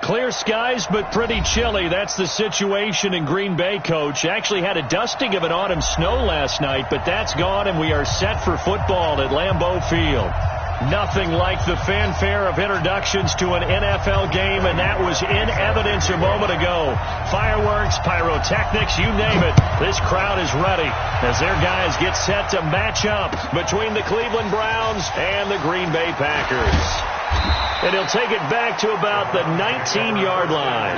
Clear skies, but pretty chilly. That's the situation in Green Bay, Coach. Actually had a dusting of an autumn snow last night, but that's gone, and we are set for football at Lambeau Field. Nothing like the fanfare of introductions to an NFL game, and that was in evidence a moment ago. Fireworks, pyrotechnics, you name it. This crowd is ready as their guys get set to match up between the Cleveland Browns and the Green Bay Packers. And he'll take it back to about the 19-yard line.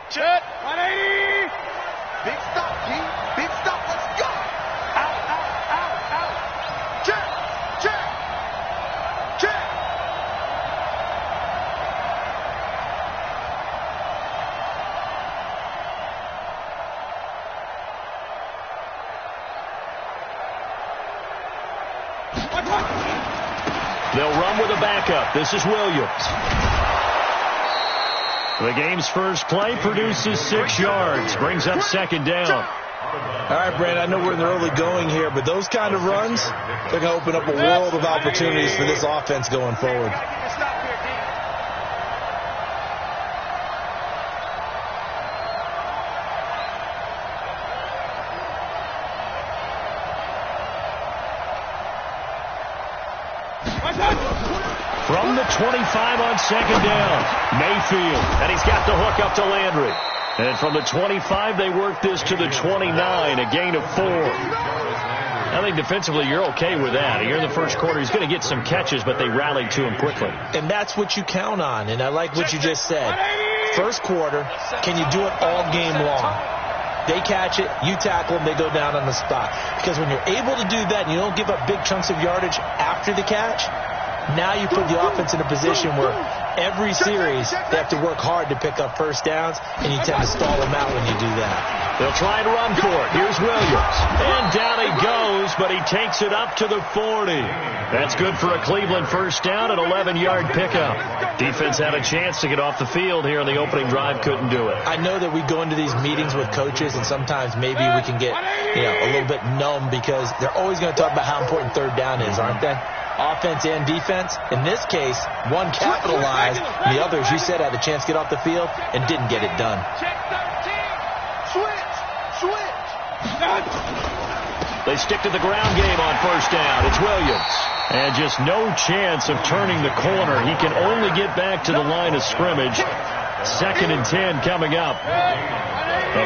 Check. 180. Big stop, G. Big stop. Let's go. Out, out, out, out. Check. Check. Check. They'll run with a backup. This is Williams. The game's first play produces 6 yards, brings up second down. All right, Brandon, I know we're in the early going here, but those kind of runs, they're going to open up a world of opportunities for this offense going forward. From the 25 on second down, Mayfield, and he's got the hook up to Landry. And from the 25, they work this to the 29, a gain of 4. I think defensively you're okay with that. Here in the first quarter, he's going to get some catches, but they rallied to him quickly. And that's what you count on, and I like what you just said. First quarter, can you do it all game long? They catch it, you tackle them, they go down on the spot. Because when you're able to do that and you don't give up big chunks of yardage after the catch, now you put the offense in a position where every series they have to work hard to pick up first downs, and you tend to stall them out when you do that. They'll try and run for it. Here's Williams. And down he goes, but he takes it up to the 40. That's good for a Cleveland first down, an 11-yard pickup. Defense had a chance to get off the field here on the opening drive, couldn't do it. I know that we go into these meetings with coaches, and sometimes maybe we can get a little bit numb because they're always going to talk about how important third down is, aren't they? Offense and defense. In this case, one capitalized, and the other, as you said, had a chance to get off the field and didn't get it done. Switch. They stick to the ground game on first down. It's Williams. And just no chance of turning the corner. He can only get back to the line of scrimmage. 2nd and 10 coming up.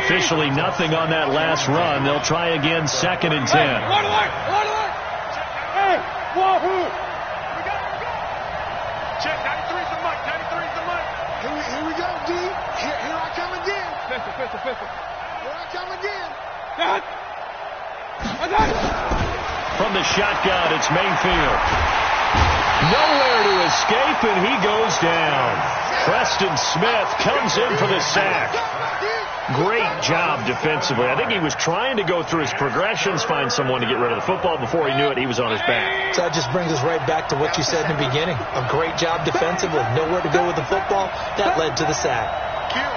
Officially nothing on that last run. They'll try again 2nd and 10. Wahoo! Check, 93's the mic, 93's the mic. Here we go, D. Here I come again. Pistol. Here I come again. From the shotgun, it's Mayfield. Nowhere to escape, and he goes down. Preston Smith comes in for the sack. Great job defensively. I think he was trying to go through his progressions, find someone to get rid of the football. Before he knew it, he was on his back. So that just brings us right back to what you said in the beginning. A great job defensively. Nowhere to go with the football. That led to the sack. Kill.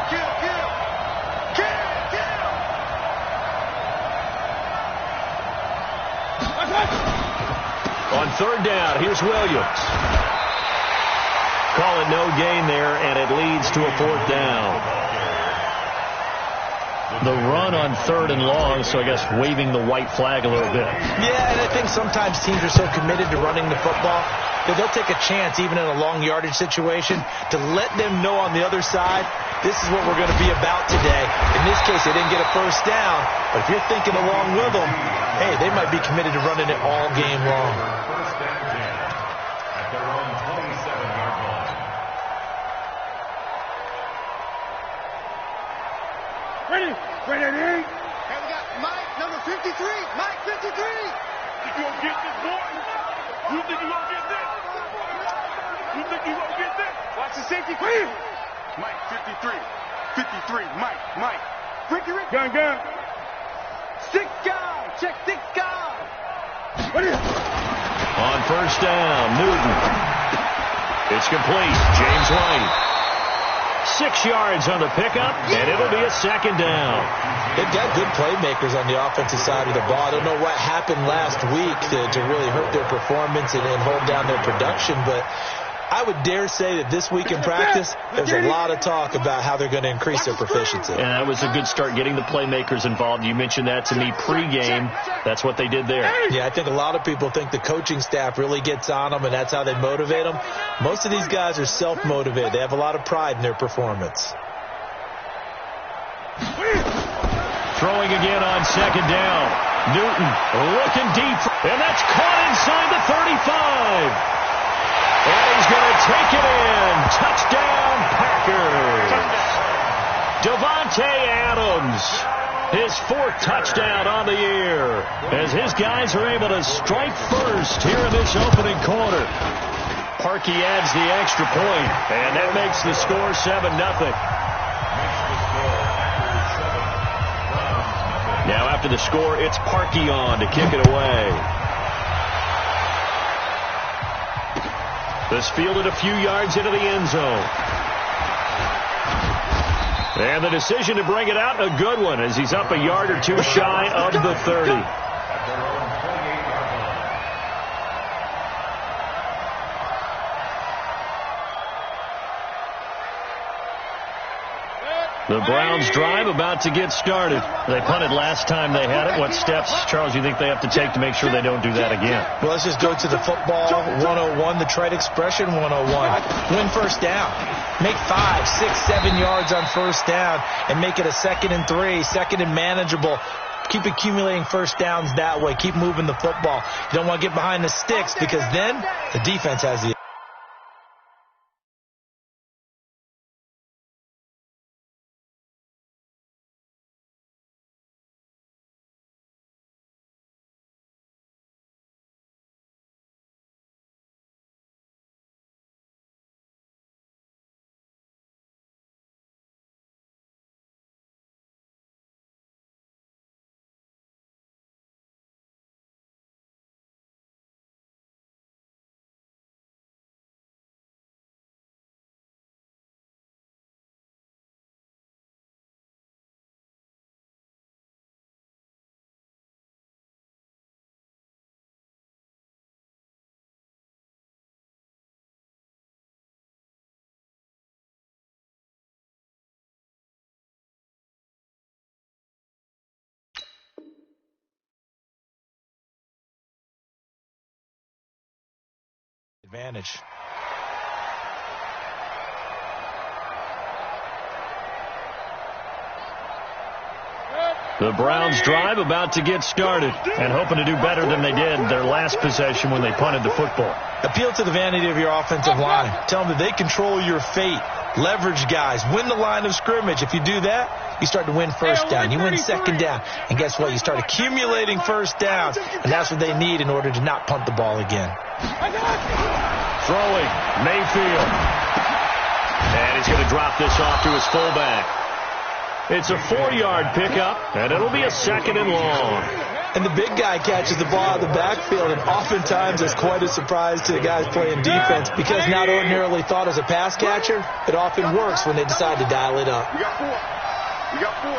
On third down, here's Williams. Calling no gain there, and it leads to a 4th down. The run on 3rd and long, so I guess waving the white flag a little bit. Yeah, and I think sometimes teams are so committed to running the football that they'll take a chance, even in a long yardage situation, to let them know on the other side, this is what we're going to be about today. In this case, they didn't get a first down, but if you're thinking along with them, hey, they might be committed to running it all game long. Ready. Hey, we got Mike, number 53. Mike, 53. You gonna get this, boy? You think you gonna get this? Watch the safety clear. Mike, 53. Mike. Ricky. Gun. Stick guy. Check stick guy. On first down, Newton. It's complete. James White. 6 yards on the pickup, and it'll be a second down. They've got good playmakers on the offensive side of the ball. I don't know what happened last week to really hurt their performance and hold down their production, but I would dare say that this week in practice, there's a lot of talk about how they're going to increase their proficiency. And that was a good start, getting the playmakers involved. You mentioned that to me pregame. That's what they did there. Yeah, I think a lot of people think the coaching staff really gets on them, and that's how they motivate them. Most of these guys are self-motivated. They have a lot of pride in their performance. Throwing again on second down. Newton looking deep, and that's caught inside the 35. And he's going to take it in. Touchdown, Packers. Devontae Adams, his 4th touchdown on the year, as his guys are able to strike first here in this opening quarter. Parkey adds the extra point, and that makes the score 7-0. Now after the score, it's Parkey on to kick it away. This fielded a few yards into the end zone. And the decision to bring it out, a good one, as he's up a yard or two shy of the 30. The Browns drive about to get started. They punted last time they had it. What steps, Charles, do you think they have to take to make sure they don't do that again? Well, let's just go to the football 101, the trade expression 101. Win first down. Make 5, 6, 7 yards on first down and make it a 2nd and 3, 2nd and manageable. Keep accumulating first downs that way. Keep moving the football. You don't want to get behind the sticks because then the defense has the advantage. The Browns drive about to get started and hoping to do better than they did their last possession when they punted the football. Appeal to the vanity of your offensive line. Tell them that they control your fate. Leverage guys. Win the line of scrimmage. If you do that, you start to win first down. You win second down. And guess what? You start accumulating first downs. And that's what they need in order to not punt the ball again. Throwing, Mayfield. And he's going to drop this off to his fullback. It's a 4-yard pickup, and it'll be a 2nd and long. And the big guy catches the ball out of the backfield, and oftentimes it's quite a surprise to the guys playing defense because not ordinarily thought as a pass catcher, it often works when they decide to dial it up. We got 4. We got 4.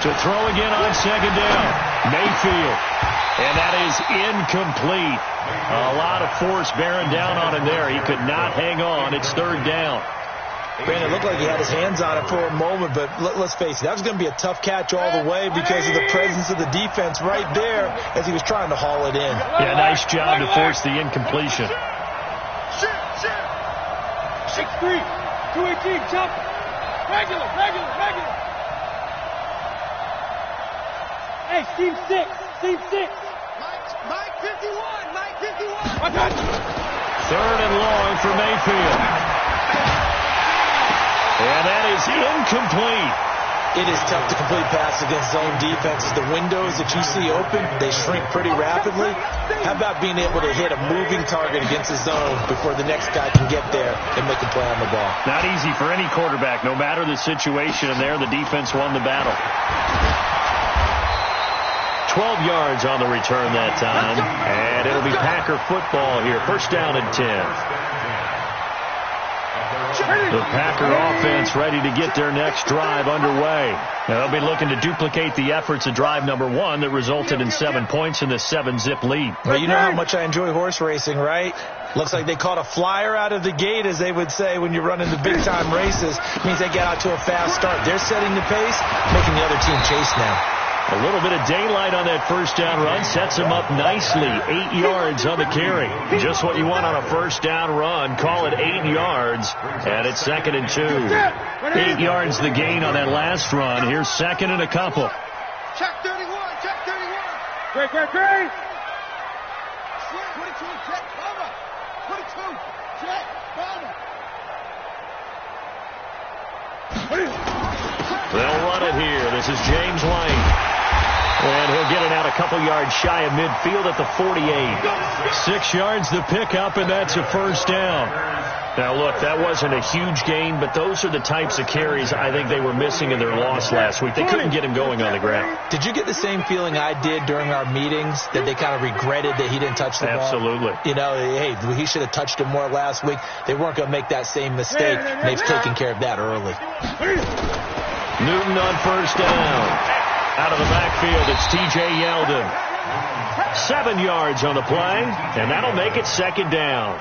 To throw again on second down, Mayfield. And that is incomplete. A lot of force bearing down on him there. He could not hang on. It's 3rd down. Brandon, it looked like he had his hands on it for a moment, but let's face it, that was going to be a tough catch all the way because of the presence of the defense right there as he was trying to haul it in. Yeah, nice job to force the incompletion. Shift. 6-3, 2-18, chop. Regular. Hey, Steve 6. Mike 51. I got you. 3rd and long for Mayfield. And that is incomplete. It is tough to complete passes against zone defenses. The windows that you see open, they shrink pretty rapidly. How about being able to hit a moving target against the zone before the next guy can get there and make a play on the ball? Not easy for any quarterback, no matter the situation, and there the defense won the battle. 12 yards on the return that time, and it'll be Packer football here. First down and 10. The Packer offense ready to get their next drive underway. Now, they'll be looking to duplicate the efforts of drive number 1 that resulted in 7 points in the 7-zip lead. Well, you know how much I enjoy horse racing, right? Looks like they caught a flyer out of the gate, as they would say when you're running the big-time races. It means they get out to a fast start. They're setting the pace, making the other team chase now. A little bit of daylight on that first down run sets him up nicely. 8 yards on the carry. Just what you want on a first down run. Call it 8 yards, and it's 2nd and 2. 8 yards the gain on that last run. Here's 2nd and a couple. Check 31, check 31. Great, great, great. 22, check, cover. 22, check, cover. They'll run it here. This is James Lane. And he'll get it out a couple yards shy of midfield at the 48. 6 yards the pickup, and that's a first down. Now, look, that wasn't a huge gain, but those are the types of carries I think they were missing in their loss last week. They couldn't get him going on the ground. Did you get the same feeling I did during our meetings, that they kind of regretted that he didn't touch the ball? Absolutely. You know, hey, he should have touched it more last week. They weren't going to make that same mistake, and they've taken care of that early. Newton on first down. Out of the backfield, it's T.J. Yeldon. 7 yards on the play, and that'll make it 2nd down.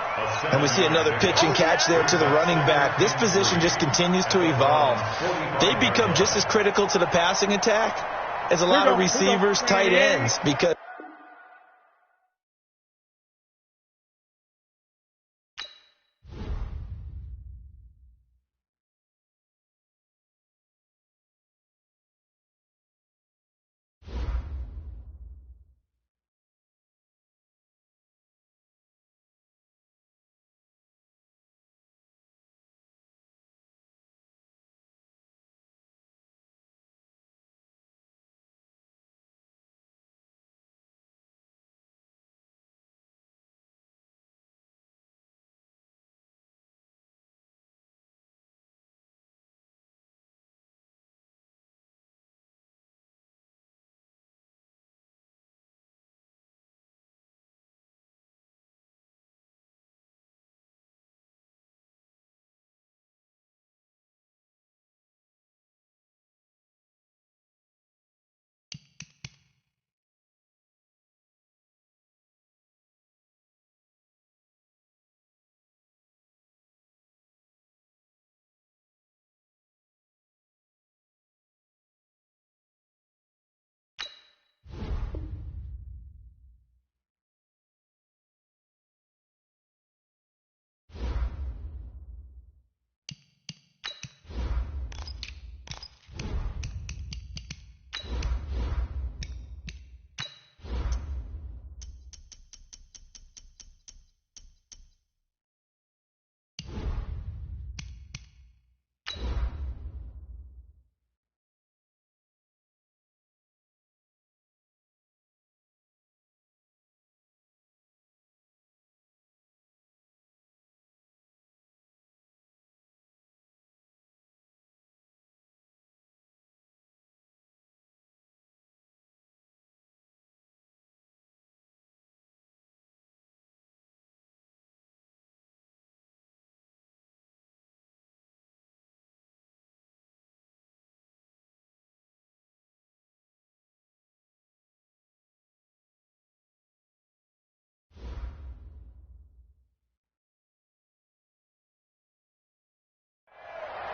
And we see another pitch and catch there to the running back. This position just continues to evolve. They become just as critical to the passing attack as a lot of receivers, tight ends, because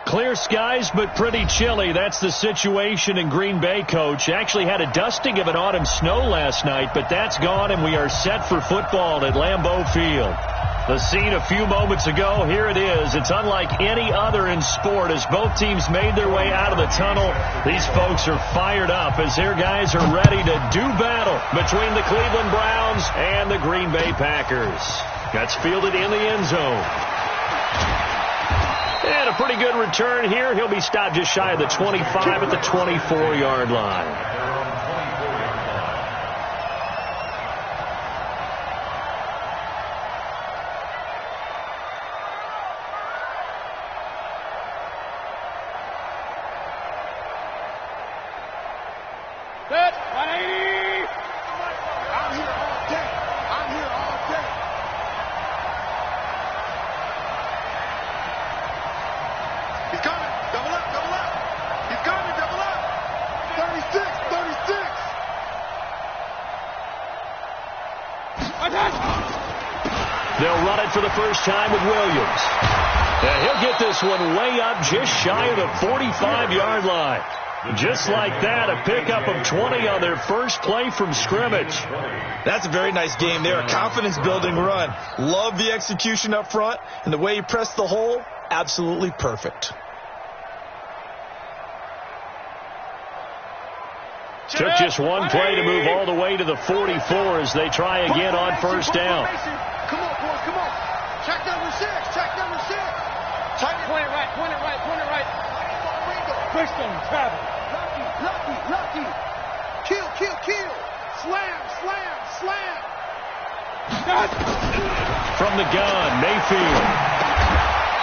Clear skies, but pretty chilly. That's the situation in Green Bay, Coach. Actually had a dusting of an autumn snow last night, but that's gone, and we are set for football at Lambeau Field. The scene a few moments ago, here it is. It's unlike any other in sport as both teams made their way out of the tunnel. These folks are fired up as their guys are ready to do battle between the Cleveland Browns and the Green Bay Packers. That's fielded in the end zone. And a pretty good return here. He'll be stopped just shy of the 25 at the 24-yard line. Set. 180. I'm here all day. I'm here all day. He's coming. Double up, double up. He's coming, double up. 36, 36. Attack. They'll run it for the first time with Williams. And he'll get this one way up just shy of the 45-yard line. Just like that, a pickup of 20 on their first play from scrimmage. That's a very nice game there. A confidence-building run. Love the execution up front, and the way he pressed the hole, absolutely perfect. Took just one play to move all the way to the 44 as they try again on first down. Come on, boys, come on. Check number 6, check number 6. Tight end. Point it right, point it right, point it right. Christian, travel. Lucky, lucky. Kill, kill, kill. Slam, slam, slam. From the gun, Mayfield.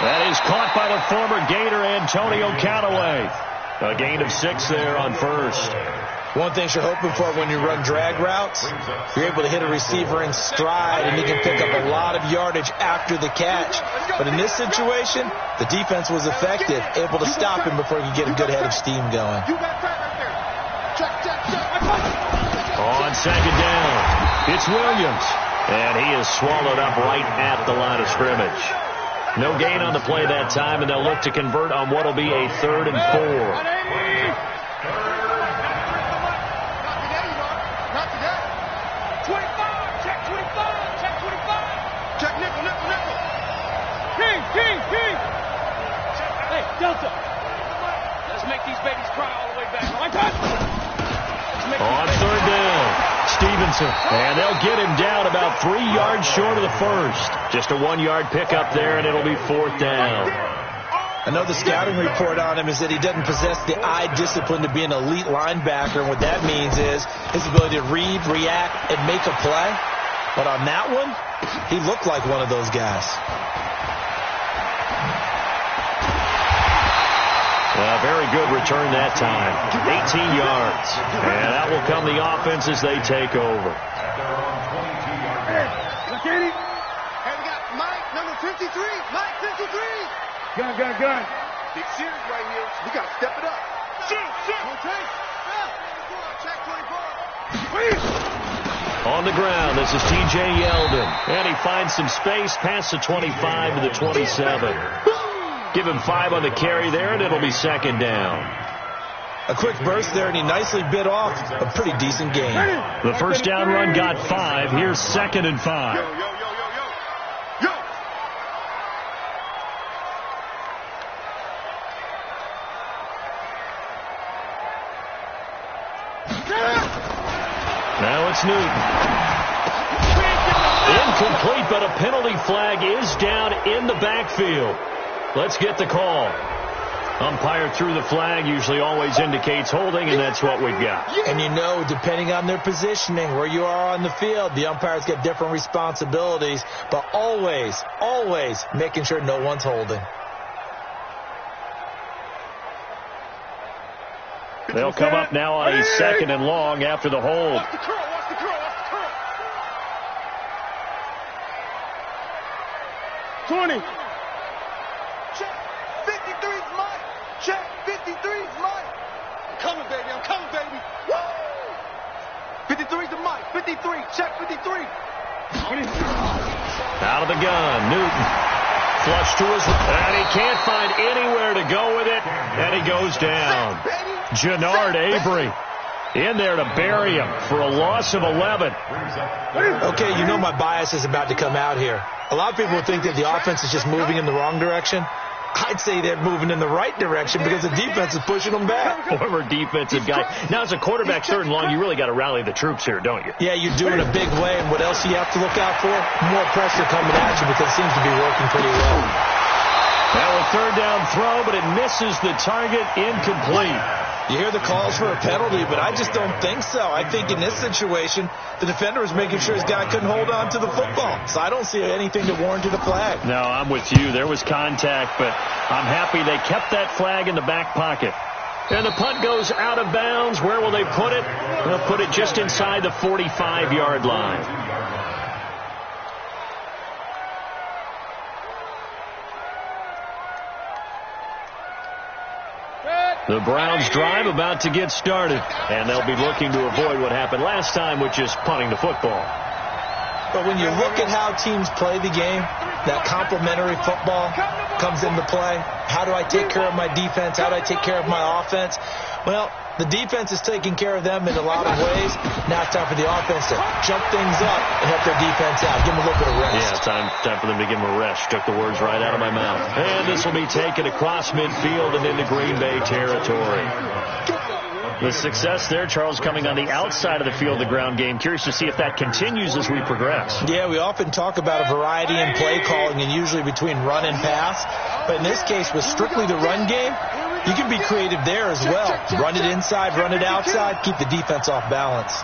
That is caught by the former Gator Antonio Canale. A gain of 6 there on first. One thing you're hoping for when you run drag routes, you're able to hit a receiver in stride, and you can pick up a lot of yardage after the catch. But in this situation, the defense was effective, able to stop him before he could get a good head of steam going. You got that right there. Check, check, check. On second down, it's Williams. And he is swallowed up right at the line of scrimmage. No gain on the play that time, and they'll look to convert on what will be a 3rd and 4. King. Hey, Delta. Let's make these babies cry all the way back. On 3rd down, Stevenson. And they'll get him down about 3 yards short of the first. Just a 1-yard pickup there, and it'll be 4th down. I know the scouting report on him is that he doesn't possess the eye discipline to be an elite linebacker, and what that means is his ability to read, react, and make a play. But on that one, he looked like one of those guys. A very good return that time. 18 yards. And that will come the offense as they take over. Hey, we got Mike, number 53. Mike, 53. Gun. Big series right here. We got to step it up. Shoot. Okay. Check 24. On the ground, this is T.J. Yeldon. And he finds some space past the 25 to the 27. Give him 5 on the carry there, and it'll be 2nd down. A quick burst there, and he nicely bit off a pretty decent game. The first down run got 5. Here's 2nd and 5. Yo. Now it's Newton. Incomplete, but a penalty flag is down in the backfield. Let's get the call. Umpire threw the flag, usually always indicates holding, and that's what we've got. And you know, depending on their positioning, where you are on the field, the umpires get different responsibilities, but always making sure no one's holding. They'll come up now on a 2nd and long after the hold. Watch the curl. 20. Check 53's Mike. Check 53's Mike. I'm coming, baby. Woo! 53's the Mike. 53. Check 53. Out of the gun, Newton. Flush to his right, and he can't find anywhere to go with it, and he goes down. Jannard Avery in there to bury him for a loss of 11. Okay, you know my bias is about to come out here. A lot of people would think that the offense is just moving in the wrong direction. I'd say they're moving in the right direction because the defense is pushing them back. Former defensive guy. Now, as a quarterback, 3rd and long, you really got to rally the troops here, don't you? Yeah, you're doing a big way, and what else do you have to look out for? More pressure coming at you because it seems to be working pretty well. Now a third down throw, but it misses the target, incomplete. You hear the calls for a penalty, but I just don't think so. I think in this situation, the defender was making sure his guy couldn't hold on to the football. So I don't see anything to warrant a flag. No, I'm with you. There was contact, but I'm happy they kept that flag in the back pocket. And the punt goes out of bounds. Where will they put it? They'll put it just inside the 45-yard line. The Browns drive about to get started, and they'll be looking to avoid what happened last time, which is punting the football. But when you look at how teams play the game, that complementary football comes into play. How do I take care of my defense? How do I take care of my offense? Well, the defense is taking care of them in a lot of ways. Now it's time for the offense to jump things up and help their defense out. Give them a little bit of rest. Yeah, time for them to give them a rest. Took the words right out of my mouth. And this will be taken across midfield and into Green Bay territory. The success there, Charles, coming on the outside of the field, the ground game. Curious to see if that continues as we progress. Yeah, we often talk about a variety in play calling and usually between run and pass. But in this case, with strictly the run game, you can be creative there as well. Run it inside, run it outside, keep the defense off balance.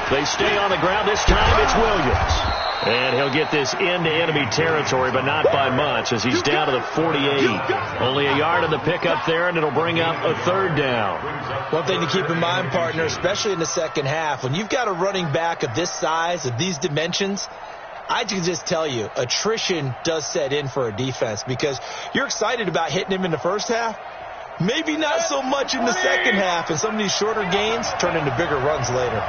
They stay on the ground. This time it's Williams. And he'll get this into enemy territory, but not by much as he's down to the 48. Only a yard on the pickup there, and it'll bring up a third down. One thing to keep in mind, partner, especially in the second half, when you've got a running back of this size, of these dimensions, I can just tell you, attrition does set in for a defense because you're excited about hitting him in the first half. Maybe not so much in the second half, and some of these shorter gains turn into bigger runs later.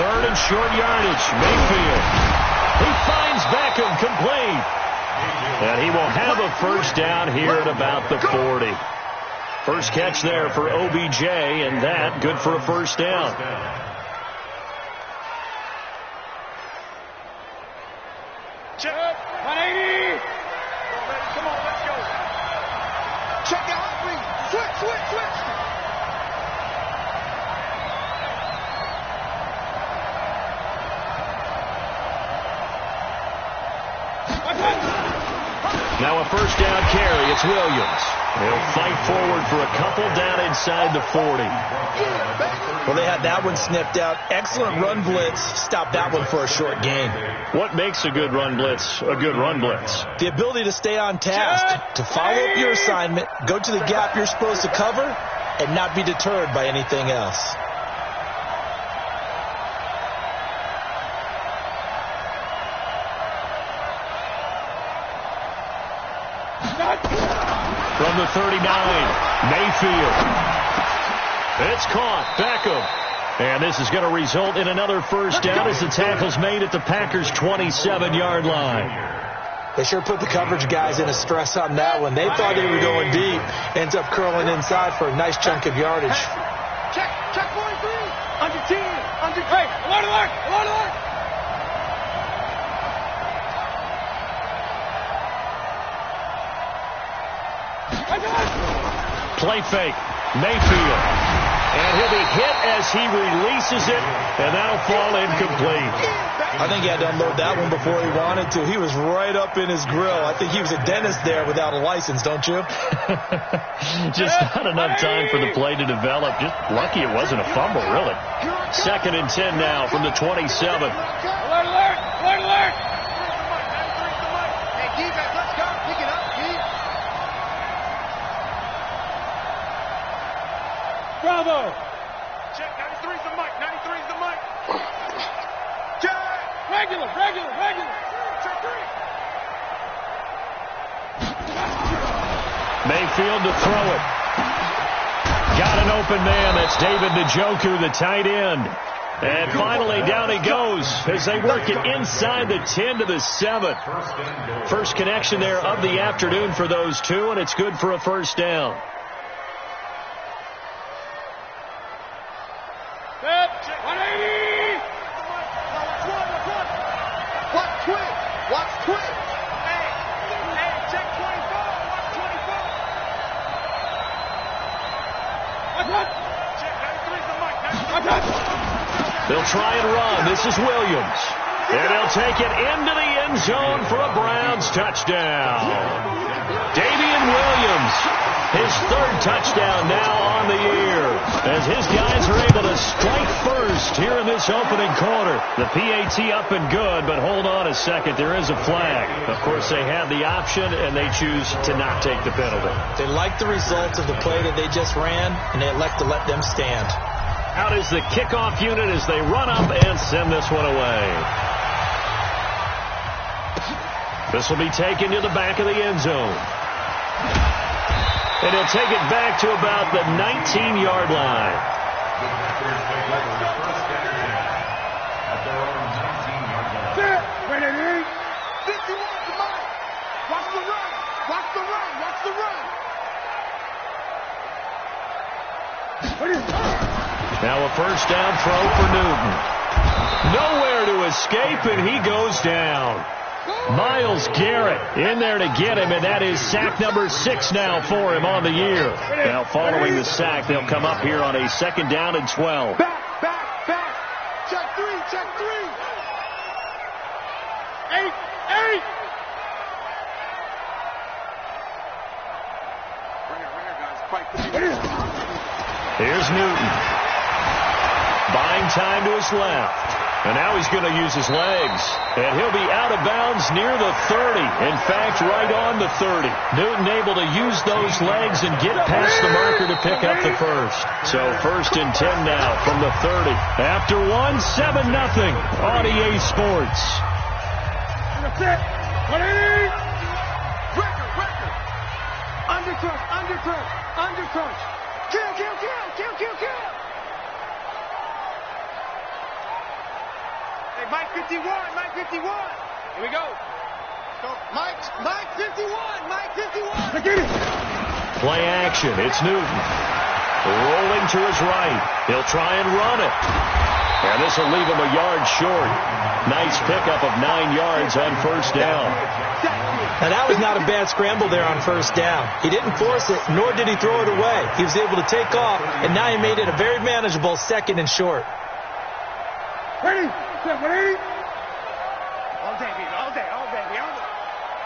Third and short yardage. Mayfield. He finds Beckham complete. And he will have a first down here at about the 40. First catch there for OBJ, and that good for a first down. Check. 180. Come on, let's go. Check out, please. Switch. Now a first down carry. It's Williams. They'll fight forward for a couple down inside the 40. Well, they had that one snipped out. Excellent run blitz. Stopped that one for a short gain. What makes a good run blitz a good run blitz? The ability to stay on task, to follow up your assignment, go to the gap you're supposed to cover, and not be deterred by anything else. From the 39, Mayfield. It's caught. Beckham. And this is going to result in another first down as the tackle's made at the Packers' 27-yard line. They sure put the coverage guys in a stress on that one. They thought they were going deep. Ends up curling inside for a nice chunk of yardage. Check 43. Under 10. Hey, alert. Play fake. Mayfield. And he'll be hit as he releases it, and that'll fall incomplete. I think he had to unload that one before he wanted to. He was right up in his grill. I think he was a dentist there without a license, don't you? Just not enough time for the play to develop. Just lucky it wasn't a fumble, really. 2nd and 10 now from the 27. Alert. Hey, defense, let's go. Pick it up, Keith. Bravo. Check, 93's the mic. Check. Regular. Check 3. Mayfield to throw it. Got an open man. That's David Njoku, the tight end. And finally, down he goes as they work it inside the 10 to the 7. First connection there of the afternoon for those two, and it's good for a first down. Watch twitch. Hey, check 25. They'll try and run. This is Williams. And he'll take it into the end zone for a Browns touchdown. Damian Williams, his third touchdown now on the year, as his guys are able to strike first here in this opening quarter. The PAT up and good, but hold on a second. There is a flag. Of course, they have the option, and they choose to not take the penalty. They like the result of the play that they just ran, and they elect to let them stand. Out is the kickoff unit as they run up and send this one away. This will be taken to the back of the end zone. And he'll take it back to about the 19-yard line. Ready? 51, come on. Watch the run. Watch the run. Watch the run. Now a first down throw for Newton. Nowhere to escape, and he goes down. Myles Garrett in there to get him, and that is sack number 6 now for him on the year. Now following the sack, they'll come up here on a 2nd down and 12. Back. Check 3. 8. Right here, guys. Fight. Here's Newton. Buying time to his left. And now he's going to use his legs. And he'll be out of bounds near the 30. In fact, right on the 30. Newton able to use those legs and get past the marker to pick up the first. So 1st and 10 now from the 30. After 7-0 on EA Sports. Record. Undercrush. Kill. Hey, Mike 51. Here we go. Mike 51. Play action. It's Newton. Rolling to his right. He'll try and run it. And this will leave him a yard short. Nice pickup of 9 yards on first down. Now, that was not a bad scramble there on first down. He didn't force it, nor did he throw it away. He was able to take off, and now he made it a very manageable 2nd and short. Ready? All day, baby.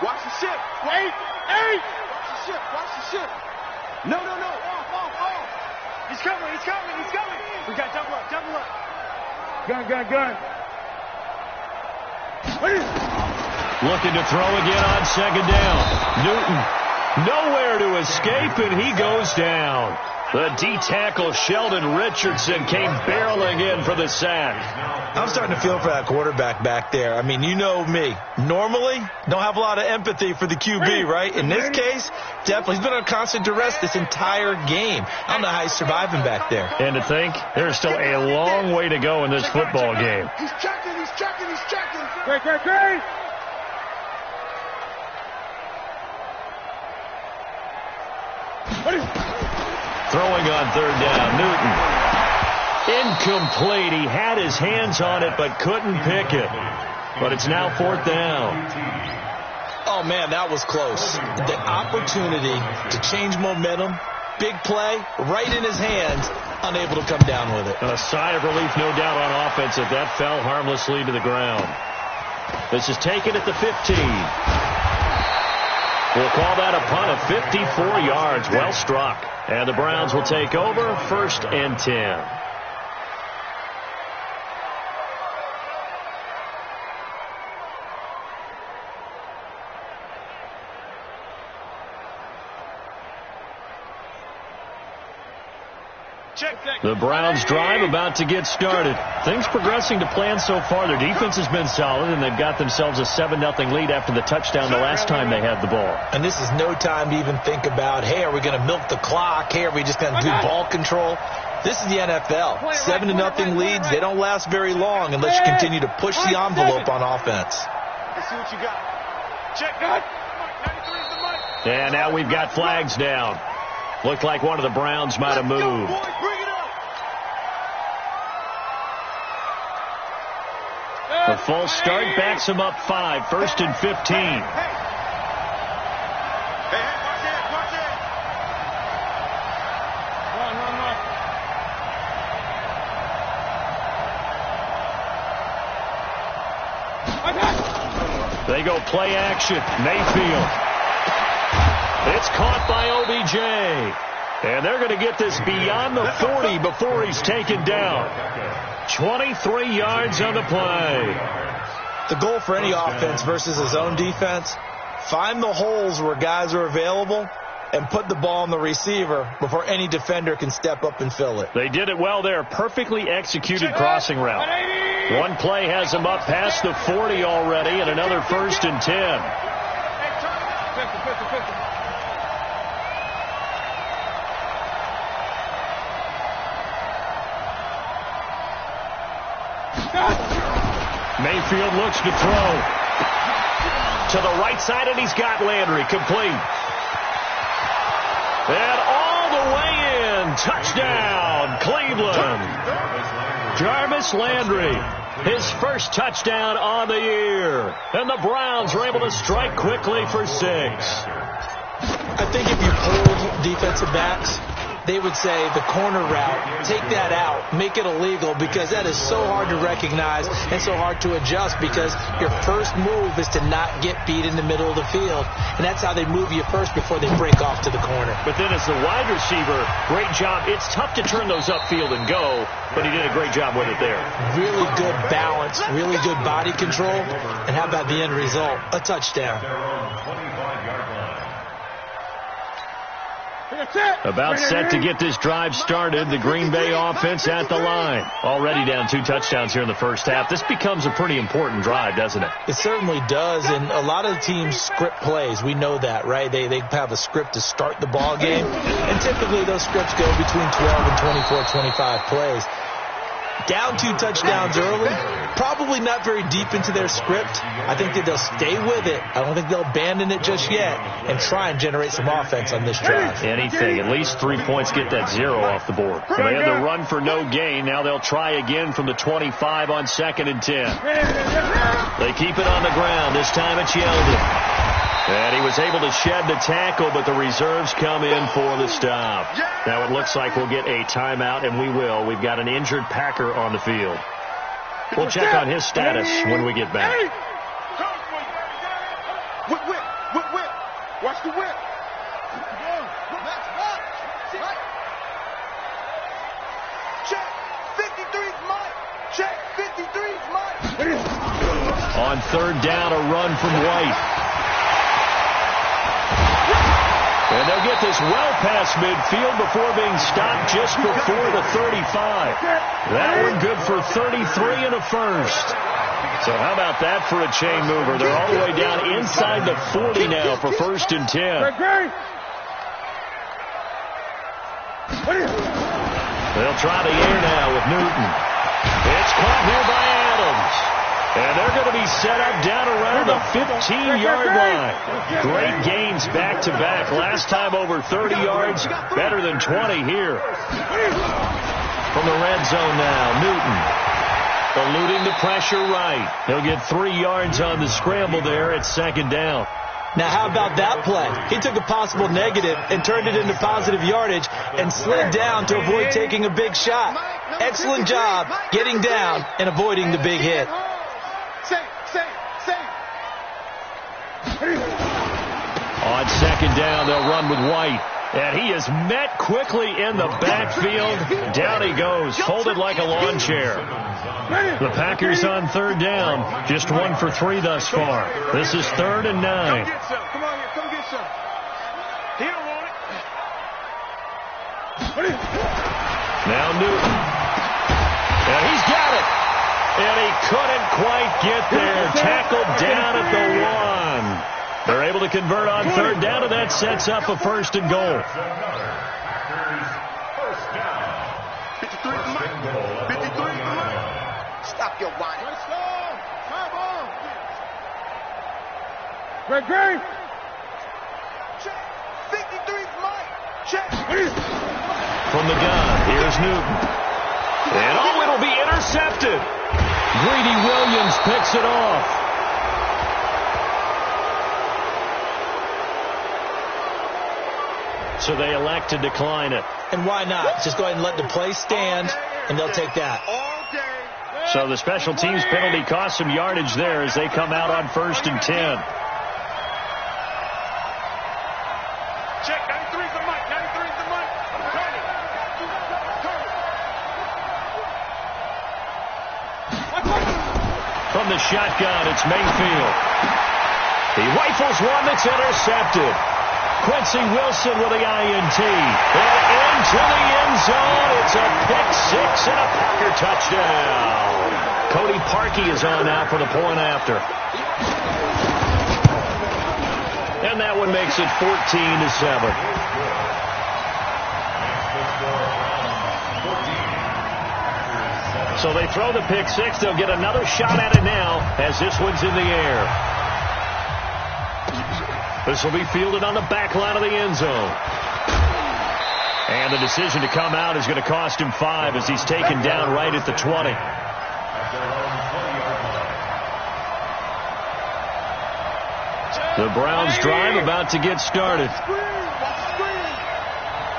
Watch the ship. Wait. Watch the ship. No. Off. He's coming. We got double up. Gun. Ready? Looking to throw again on 2nd down. Newton nowhere to escape, and he goes down. The D-tackle Sheldon Richardson came barreling in for the sack. I'm starting to feel for that quarterback back there. I mean, you know me. Normally, don't have a lot of empathy for the QB, right? In this case, definitely. He's been on constant duress this entire game. I don't know how he's surviving back there. And to think, there's still a long way to go in this football game. He's checking. Great. Throwing on 3rd down, Newton. Incomplete. He had his hands on it, but couldn't pick it. But it's now 4th down. Oh, man, that was close. The opportunity to change momentum, big play, right in his hands, unable to come down with it. A sigh of relief, no doubt, on offense that that fell harmlessly to the ground. This is taken at the 15. We'll call that a punt of 54 yards. Well struck. And the Browns will take over 1st and 10. The Browns drive about to get started. Things progressing to plan so far. Their defense has been solid, and they've got themselves a 7-0 lead after the touchdown the last time they had the ball. And this is no time to even think about, hey, are we going to milk the clock? Hey, are we just going to do ball control? This is the NFL. 7-0 leads, they don't last very long unless you continue to push the envelope on offense. Let's see what you got. Check that. And now we've got flags down. Looked like one of the Browns might have moved. The full start backs him up 5, 1st and 15. Watch it. Run. They go play action. Mayfield. It's caught by OBJ. And they're going to get this beyond the 40 before he's taken down. 23 yards on the play. The goal for any offense versus a zone defense, find the holes where guys are available and put the ball on the receiver before any defender can step up and fill it. They did it well there. Perfectly executed crossing route. One play has them up past the 40 already, and another 1st and 10. Mayfield looks to throw. To the right side, and he's got Landry complete. And all the way in. Touchdown, Cleveland. Jarvis Landry, his first touchdown on the year. And the Browns are able to strike quickly for 6. I think if you pulled defensive backs, they would say the corner route, take that out, make it illegal, because that is so hard to recognize and so hard to adjust, because your first move is to not get beat in the middle of the field. And that's how they move you first before they break off to the corner. But then as the wide receiver, great job. It's tough to turn those upfield and go, but he did a great job with it there. Really good balance, really good body control. And how about the end result? A touchdown. About set to get this drive started. The Green Bay offense at the line. Already down 2 touchdowns here in the first half. This becomes a pretty important drive, doesn't it? It certainly does, and a lot of the teams script plays. We know that, right? They have a script to start the ball game, and typically those scripts go between 12 and 24, 25 plays. Down 2 touchdowns early, probably not very deep into their script. I think that they'll stay with it. I don't think they'll abandon it just yet and try and generate some offense on this drive. Anything. At least 3 points get that 0 off the board. So they had the run for no gain. Now they'll try again from the 25 on 2nd and 10. They keep it on the ground. This time it's Yeldon. And he was able to shed the tackle, but the reserves come in for the stop. Now it looks like we'll get a timeout, and we will. We've got an injured Packer on the field. We'll check on his status when we get back. Whip. Watch the whip. Check. 53's mine. Check. 53's mine. On 3rd down, a run from White. And they'll get this well past midfield before being stopped just before the 35. That one good for 33 and a first. So how about that for a chain mover? They're all the way down inside the 40 now for 1st and 10. They'll try the air now with Newton. It's caught here by Adams. And they're going to be set up down around the 15-yard line. Great gains back-to-back. Last time over 30 yards, better than 20 here. From the red zone now, Newton. Eluding the pressure right. He'll get 3 yards on the scramble there at 2nd down. Now, how about that play? He took a possible negative and turned it into positive yardage and slid down to avoid taking a big shot. Excellent job getting down and avoiding the big hit. On 2nd down, they'll run with White. And he is met quickly in the backfield. Down he goes, folded like a lawn chair. The Packers on 3rd down, just 1 for 3 thus far. This is 3rd and 9. Come get some. Come on here, come get some. He don't want it. Now Newton. And he's got it. And he couldn't quite get there. Tackled down at the 1. They're able to convert on 3rd down, and that sets up a 1st and goal. 53 Stop your whining. Let's go. Come on. Great. Check. 53's mine. Check. From the gun, here's Newton. And it'll be intercepted. Greedy Williams picks it off. So they elect to decline it. And why not? Just go ahead and let the play stand, and they'll take that. So the special teams penalty cost some yardage there as they come out on 1st and 10. Check, 93's the mic, 93's the mic. Turn it. From the shotgun, it's Mayfield. He rifles one that's intercepted. Quincy Wilson with the INT. And into the end zone. It's a pick-6 and a Packer touchdown. Cody Parkey is on now for the point after. And that one makes it 14-7. So they throw the pick-6. They'll get another shot at it now as this one's in the air. This will be fielded on the back line of the end zone. And the decision to come out is going to cost him 5 as he's taken down right at the 20. The Browns drive about to get started.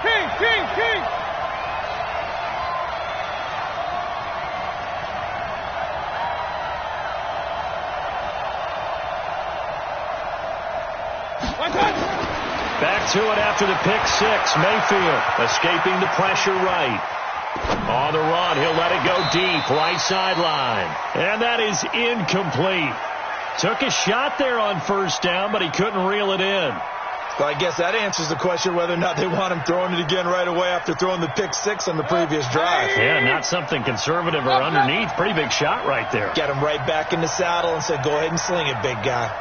King. Back to it after the pick-6. Mayfield escaping the pressure right. On the run, he'll let it go deep, right sideline. And that is incomplete. Took a shot there on 1st down, but he couldn't reel it in. Well, I guess that answers the question whether or not they want him throwing it again right away after throwing the pick-6 on the previous drive. Yeah, not something conservative or underneath. Pretty big shot right there. Got him right back in the saddle and said, go ahead and sling it, big guy.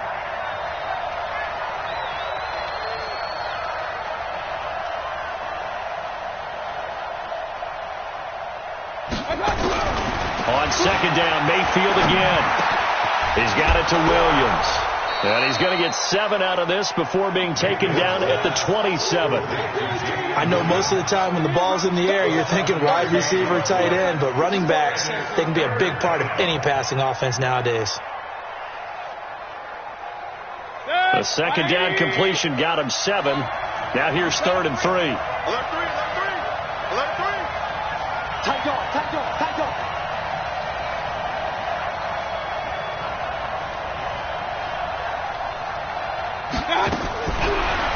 On 2nd down, Mayfield again. He's got it to Williams. And he's going to get 7 out of this before being taken down at the 27. I know most of the time when the ball's in the air, you're thinking wide receiver, tight end, but running backs, they can be a big part of any passing offense nowadays. The 2nd down completion got him 7. Now here's 3rd and 3. Alert 3. Tight dog.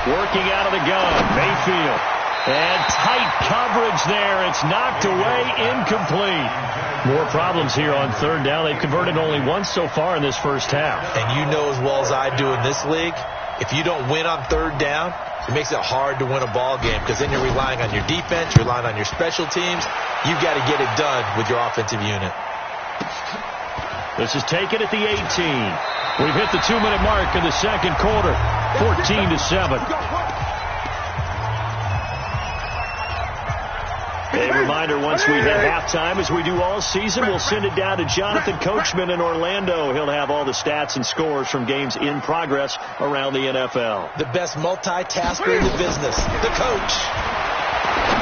Working out of the gun, Mayfield. And tight coverage there. It's knocked away, incomplete. More problems here on 3rd down. They've converted only once so far in this first half. And you know as well as I do in this league, if you don't win on 3rd down, it makes it hard to win a ball game because then you're relying on your defense, you're relying on your special teams. You've got to get it done with your offensive unit. This is taken at the 18. We've hit the 2-minute mark in the 2nd quarter. 14-7. A reminder, once we hit halftime, as we do all season, we'll send it down to Jonathan Coachman in Orlando. He'll have all the stats and scores from games in progress around the NFL. The best multitasker in the business, the coach.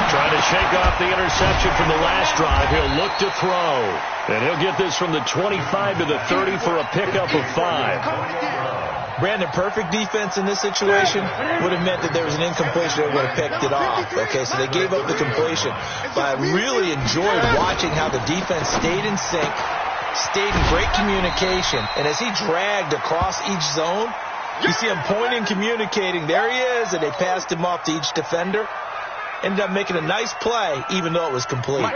Trying to shake off the interception from the last drive. He'll look to throw. And he'll get this from the 25 to the 30 for a pickup of 5. Brandon, perfect defense in this situation would have meant that there was an incompletion that would have picked it off. Okay, so they gave up the completion. But I really enjoyed watching how the defense stayed in sync, stayed in great communication. And as he dragged across each zone, you see him pointing, communicating. There he is, and they passed him off to each defender. Ended up making a nice play, even though it was complete. Mike.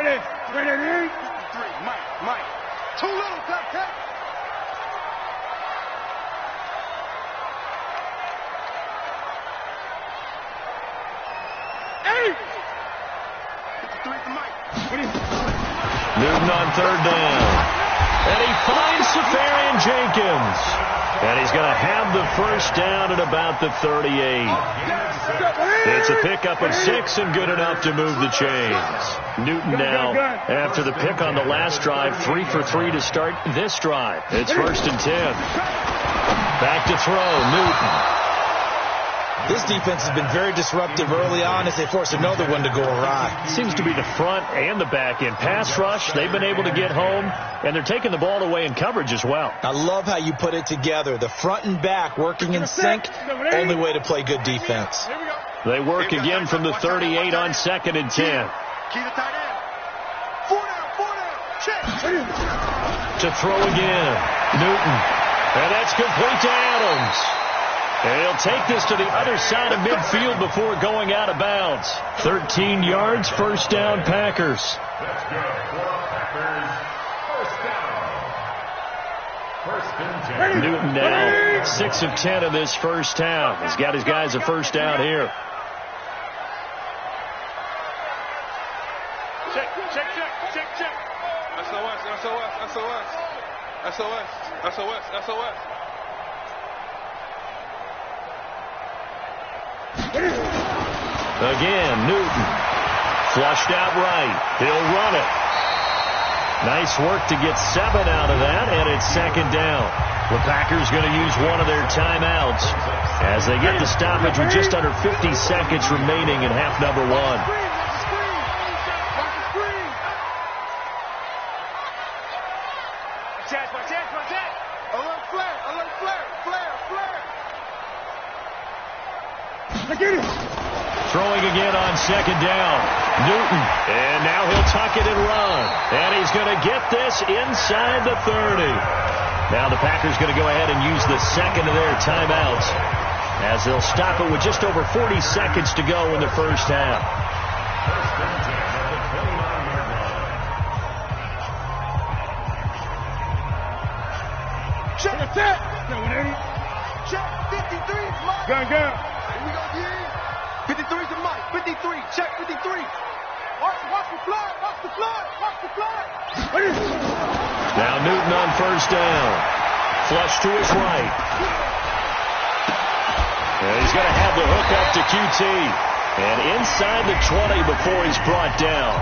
Too little, Cupcake. Newton on 3rd down. And he finds Safarian Jenkins. And he's going to have the first down at about the 38. It's a pickup of 6 and good enough to move the chains. Newton now, after the pick on the last drive, 3 for 3 to start this drive. It's 1st and 10. Back to throw, Newton. This defense has been very disruptive early on as they force another one to go awry. Seems to be the front and the back end. Pass rush, they've been able to get home, and they're taking the ball away in coverage as well. I love how you put it together. The front and back working in sync, only way to play good defense. They work again from the 38 on 2nd and 10. Key to tight end. 4 down. Check. To throw again. Newton. And that's complete to Adams. And he'll take this to the other side of midfield before going out of bounds. 13 yards, first down, Packers. That's good for Packers. First down. Newton now 6 of 10 in this first half. He's got his guys a first down here. Check. SOS. Again, Newton. Flushed out right. He'll run it. Nice work to get 7 out of that, and it's second down. The Packers going to use one of their timeouts as they get the stoppage with just under 50 seconds remaining in half number 1. Throwing again on second down. Newton. And now he'll tuck it and run. And he's going to get this inside the 30. Now the Packers going to go ahead and use the second of their timeouts as they'll stop it with just over 40 seconds to go in the first half. Check. Check. 53 is Mike. Gun. Here we go, G. 53 is Mike. 53. Check 53. Watch the fly. Now Newton on first down. Flush to his right. And he's going to have the hook up to QT. And inside the 20 before he's brought down.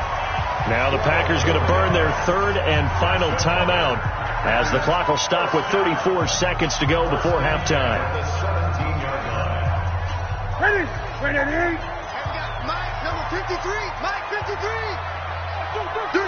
Now the Packers going to burn their third and final timeout as the clock will stop with 34 seconds to go before halftime. Ready. Mike, number 53. Mike, 53. 3.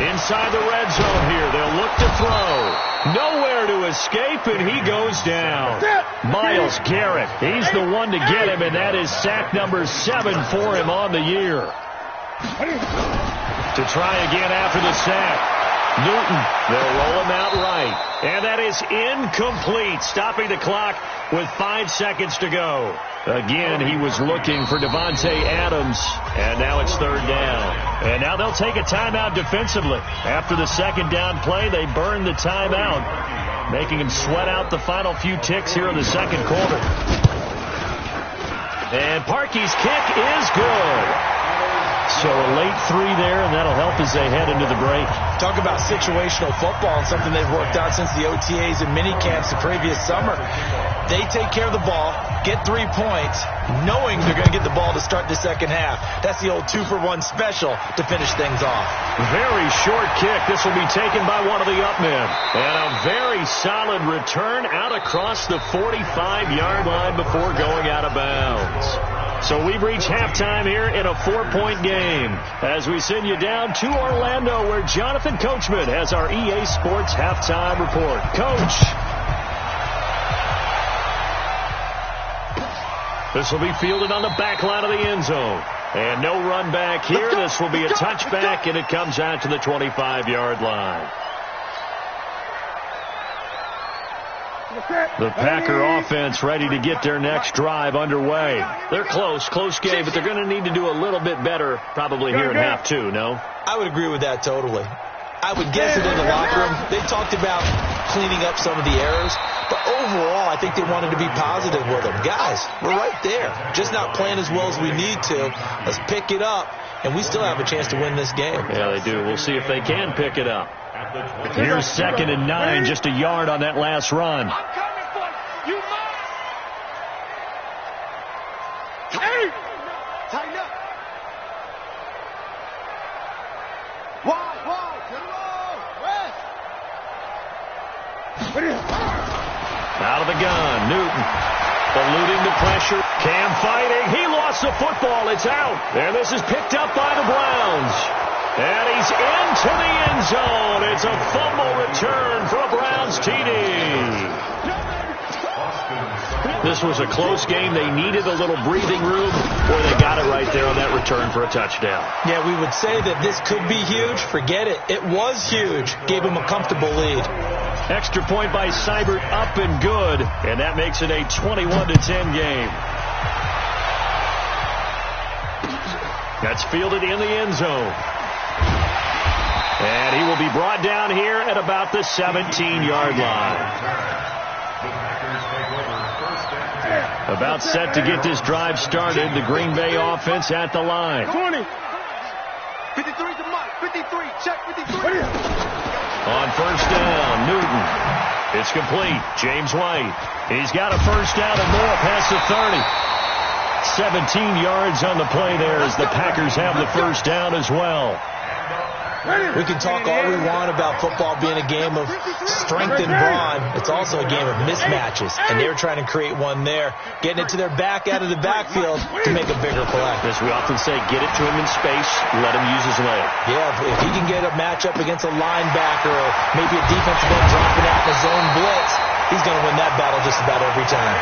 Inside the red zone here. They'll look to throw. Nowhere to escape, and he goes down. Myles Garrett. He's the one to get him, and that is sack number 7 for him on the year. To try again after the sack. Newton, they'll roll him out right. And that is incomplete, stopping the clock with 5 seconds to go. Again, he was looking for Davante Adams, and now it's third down. And now they'll take a timeout defensively. After the second down play, they burn the timeout, making him sweat out the final few ticks here in the second quarter. And Parkey's kick is good. So a late 3 there, and that'll help as they head into the break. Talk about situational football and something they've worked out since the OTAs and mini camps the previous summer. They take care of the ball, get 3 points, knowing they're going to get the ball to start the second half. That's the old 2-for-1 special to finish things off. Very short kick. This will be taken by one of the up men. And a very solid return out across the 45-yard line before going out of bounds. So we've reached halftime here in a 4-point game as we send you down to Orlando where Jonathan Coachman has our EA Sports halftime report. Coach. This will be fielded on the back line of the end zone. And no run back here. This will be a touchback, and it comes out to the 25-yard line. The Packer offense ready to get their next drive underway. They're close game, but they're going to need to do a little bit better probably here in half 2, no? I would agree with that totally. I would guess it in the locker room. They talked about cleaning up some of the errors, but overall, I think they wanted to be positive with them. Guys, we're right there. Just not playing as well as we need to. Let's pick it up, and we still have a chance to win this game. Yeah, they do. We'll see if they can pick it up. Here's 2nd and 9, just a yard on that last run. I'm coming for you. You mine. Hey! Tighten up. Wide. To the road. West. Out of the gun, Newton. Eluding the pressure. Cam fighting. He lost the football. It's out. And this is picked up by the Browns. And he's into the end zone. It's a fumble return for a Browns TD. This was a close game. They needed a little breathing room. Boy, they got it right there on that return for a touchdown. Yeah, we would say that this could be huge. Forget it. It was huge. Gave them a comfortable lead. Extra point by Seibert, up and good. And that makes it a 21-10 game. That's fielded in the end zone. And he will be brought down here at about the 17-yard line. About set to get this drive started. The Green Bay offense at the line. 20. 53 to Mike. 53. Check 53. On first down, Newton. It's complete. James White. He's got a first down and more past the 30. 17 yards on the play there as the Packers have the first down as well. We can talk all we want about football being a game of strength and brawn. It's also a game of mismatches, and they're trying to create one there, getting it to their back out of the backfield to make a bigger play. As we often say, get it to him in space, let him use his leg. Yeah, if he can get a matchup against a linebacker or maybe a defensive end dropping out the zone blitz, he's going to win that battle just about every time.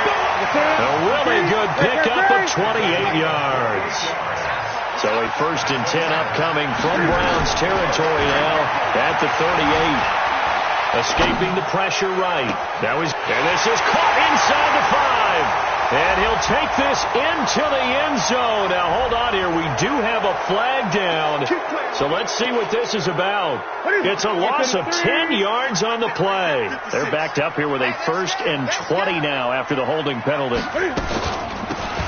A really good pickup of 28 yards. So a 1st and 10 upcoming from Browns territory now at the 38. Escaping the pressure right. And this is caught inside the 5. And he'll take this into the end zone. Now hold on here. We do have a flag down. So let's see what this is about. It's a loss of 10 yards on the play. They're backed up here with a 1st and 20 now after the holding penalty.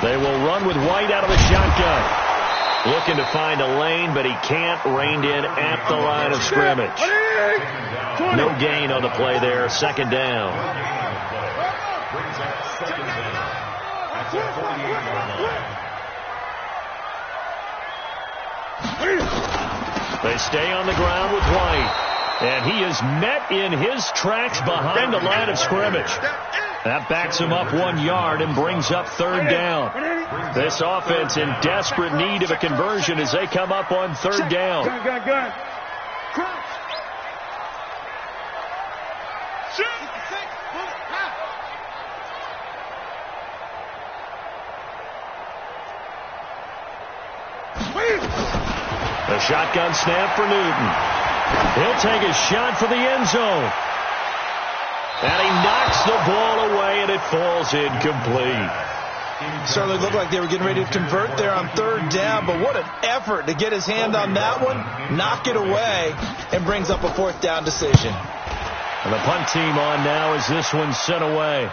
They will run with White out of the shotgun. Looking to find a lane, but he can't. Reined in at the line of scrimmage. No gain on the play there. 2nd down. They stay on the ground with White. And he is met in his tracks behind the line of scrimmage. That backs him up 1 yard and brings up 3rd down. This offense in desperate need of a conversion as they come up on 3rd down. Gun. The shotgun snap for Newton. He'll take a shot for the end zone. And he knocks the ball away, and it falls incomplete. Certainly looked like they were getting ready to convert there on 3rd down, but what an effort to get his hand on that one, knock it away, and brings up a 4th down decision. And the punt team on now as this one's sent away.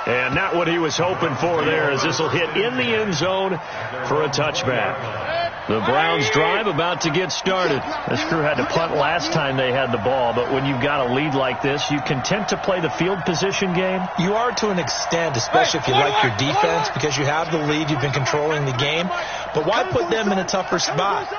And not what he was hoping for there, as this will hit in the end zone for a touchback. The Browns drive about to get started. This crew had to punt last time they had the ball, but when you've got a lead like this, you content to play the field position game? You are to an extent, especially if you like your defense, because you have the lead, you've been controlling the game. But why put them in a tougher spot?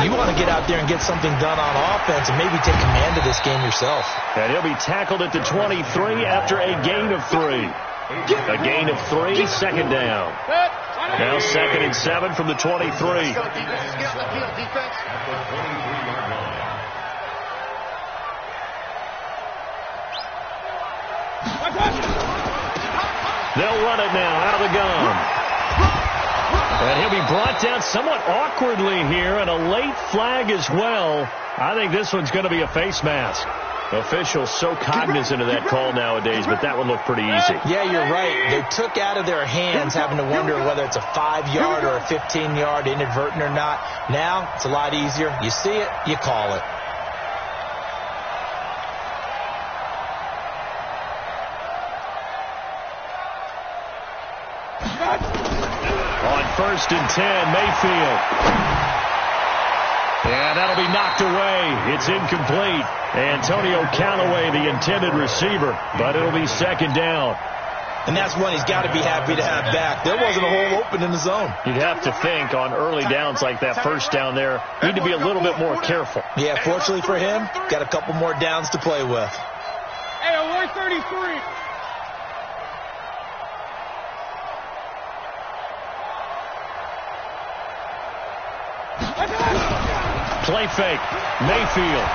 You want to get out there and get something done on offense and maybe take command of this game yourself. And he'll be tackled at the 23 after a gain of 3. A gain of 3, 2nd down. Now 2nd and 7 from the 23. They'll run it now out of the gun. And he'll be brought down somewhat awkwardly here, and a late flag as well. I think this one's going to be a face mask. Officials so cognizant of that call nowadays, but that one looked pretty easy. Yeah, you're right. They took out of their hands having to wonder whether it's a 5-yard or a 15-yard inadvertent or not. Now, it's a lot easier. You see it, you call it. On 1st and 10, Mayfield. And that'll be knocked away. It's incomplete. Antonio Callaway, the intended receiver, but it'll be 2nd down. And that's one he's got to be happy to have back. There wasn't a hole open in the zone. You'd have to think on early downs like that 1st down there, need to be a little bit more careful. Yeah, fortunately for him, got a couple more downs to play with. Hey, 133. Play fake. Mayfield.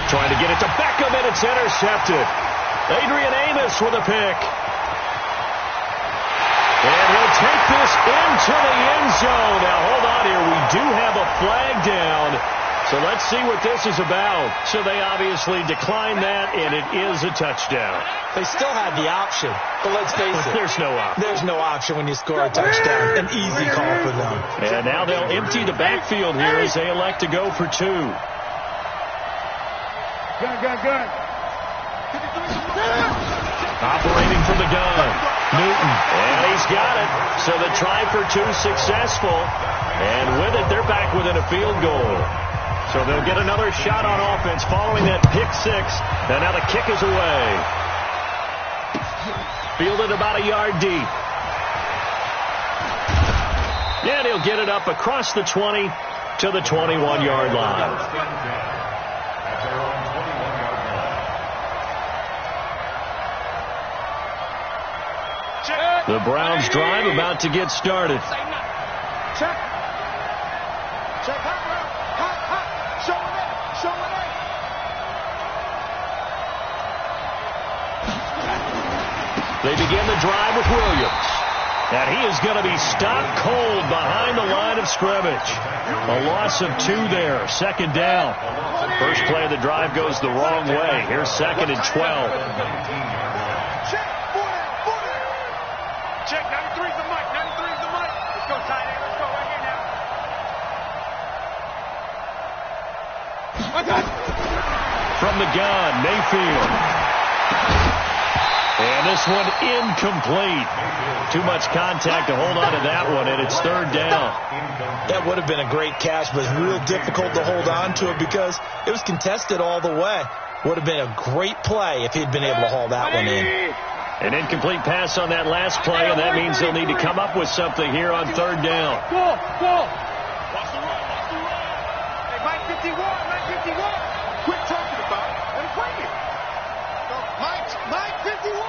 Trying to get it to Beckham, and it's intercepted. Adrian Amos with a pick. And he'll take this into the end zone. Now, hold on here. We do have a flag down. So let's see what this is about. So they obviously declined that, and it is a touchdown. They still had the option, but let's face it. There's no option. There's no option when you score a touchdown. An easy call for them. And now they'll empty the backfield here as they elect to go for 2. Gun. Operating from the gun. Newton. And he's got it. So the try for 2 successful. And with it, they're back within a field goal. So they'll get another shot on offense following that pick 6. And now the kick is away. Fielded about a yard deep. And he'll get it up across the 20 to the 21-yard line. The Browns drive about to get started. Check. Hot. Show it. They begin the drive with Williams. And he is going to be stopped cold behind the line of scrimmage. A loss of 2 there. 2nd down. First play of the drive goes the wrong way. Here's 2nd and 12. Check, 93's the mic. Let's go, tight end. Let's go right here now. From the gun, Mayfield. And this one incomplete. Too much contact to hold on to that one, and it's 3rd down. That would have been a great catch, but it's real difficult to hold on to it because it was contested all the way. Would have been a great play if he'd been able to haul that one in. An incomplete pass on that last play, and that means they'll need to come up with something here on 3rd down. Go. Hey, Mike 51. Quit talking about it. Let him play it. Mike 51.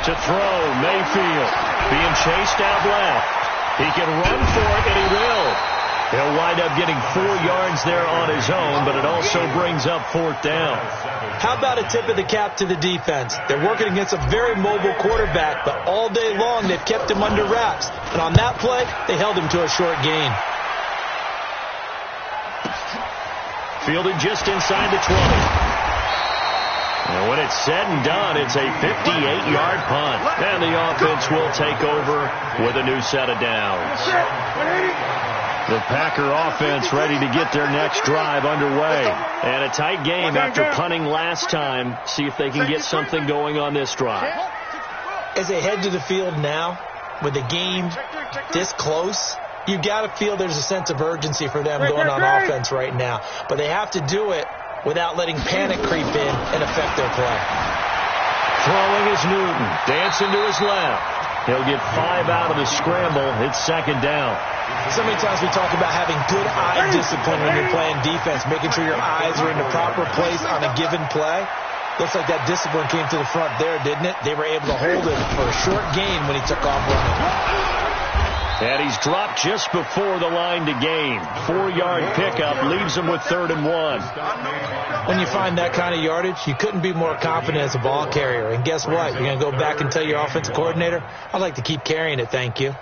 To throw, Mayfield being chased out left. He can run for it, and he will. He'll wind up getting 4 yards there on his own, but it also brings up 4th down. How about a tip of the cap to the defense? They're working against a very mobile quarterback, but all day long they've kept him under wraps. And on that play, they held him to a short gain. Fielded just inside the 20. And when it's said and done, it's a 58-yard punt. And the offense will take over with a new set of downs. The Packer offense ready to get their next drive underway. And a tight game after punting last time. See if they can get something going on this drive. As they head to the field now, with the game this close, you got to feel there's a sense of urgency for them going on offense right now. But they have to do it without letting panic creep in and affect their play. Throwing is Newton. Dancing to his left. He'll get 5 out of the scramble. It's 2nd down. So many times we talk about having good eye discipline when you're playing defense, making sure your eyes are in the proper place on a given play. Looks like that discipline came to the front there, didn't it? They were able to hold it for a short gain when he took off running. And he's dropped just before the line to gain. 4-yard pickup leaves him with 3rd and 1. When you find that kind of yardage, you couldn't be more confident as a ball carrier. And guess what? You're going to go back and tell your offensive coordinator, I'd like to keep carrying it, thank you.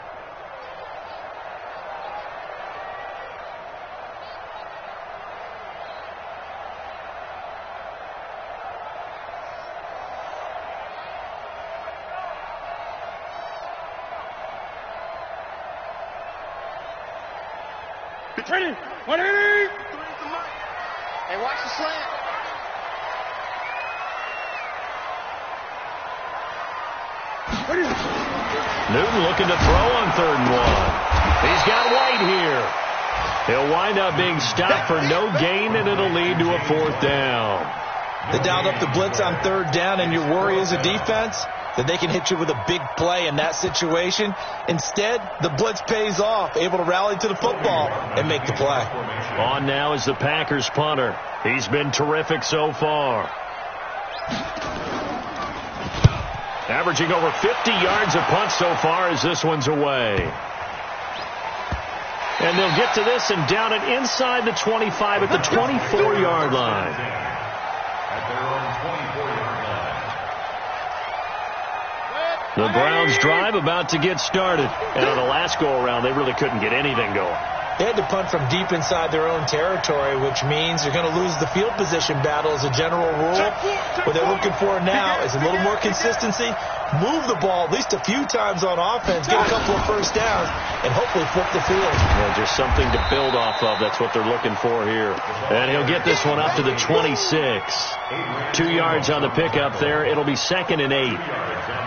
Ready? 180. Hey, watch the slant. Newton looking to throw on 3rd and 1. He's got White here. He'll wind up being stopped for no gain, and it'll lead to a 4th down. They dialed up the blitz on 3rd down, and your worry as a defense that they can hit you with a big play in that situation. Instead, the blitz pays off, able to rally to the football and make the play. On now is the Packers punter. He's been terrific so far. Averaging over 50 yards a punt so far as this one's away. And they'll get to this and down it inside the 25 at the 24-yard line. their own 24-yard line. The Browns drive about to get started. And on the last go-around, they really couldn't get anything going. They had to punt from deep inside their own territory, which means they're going to lose the field position battle as a general rule. What they're looking for now is a little more consistency, move the ball at least a few times on offense, get a couple of first downs, and hopefully flip the field. Yeah, just something to build off of. That's what they're looking for here. And he'll get this one up to the 26. 2 yards on the pickup there. It'll be 2nd and 8.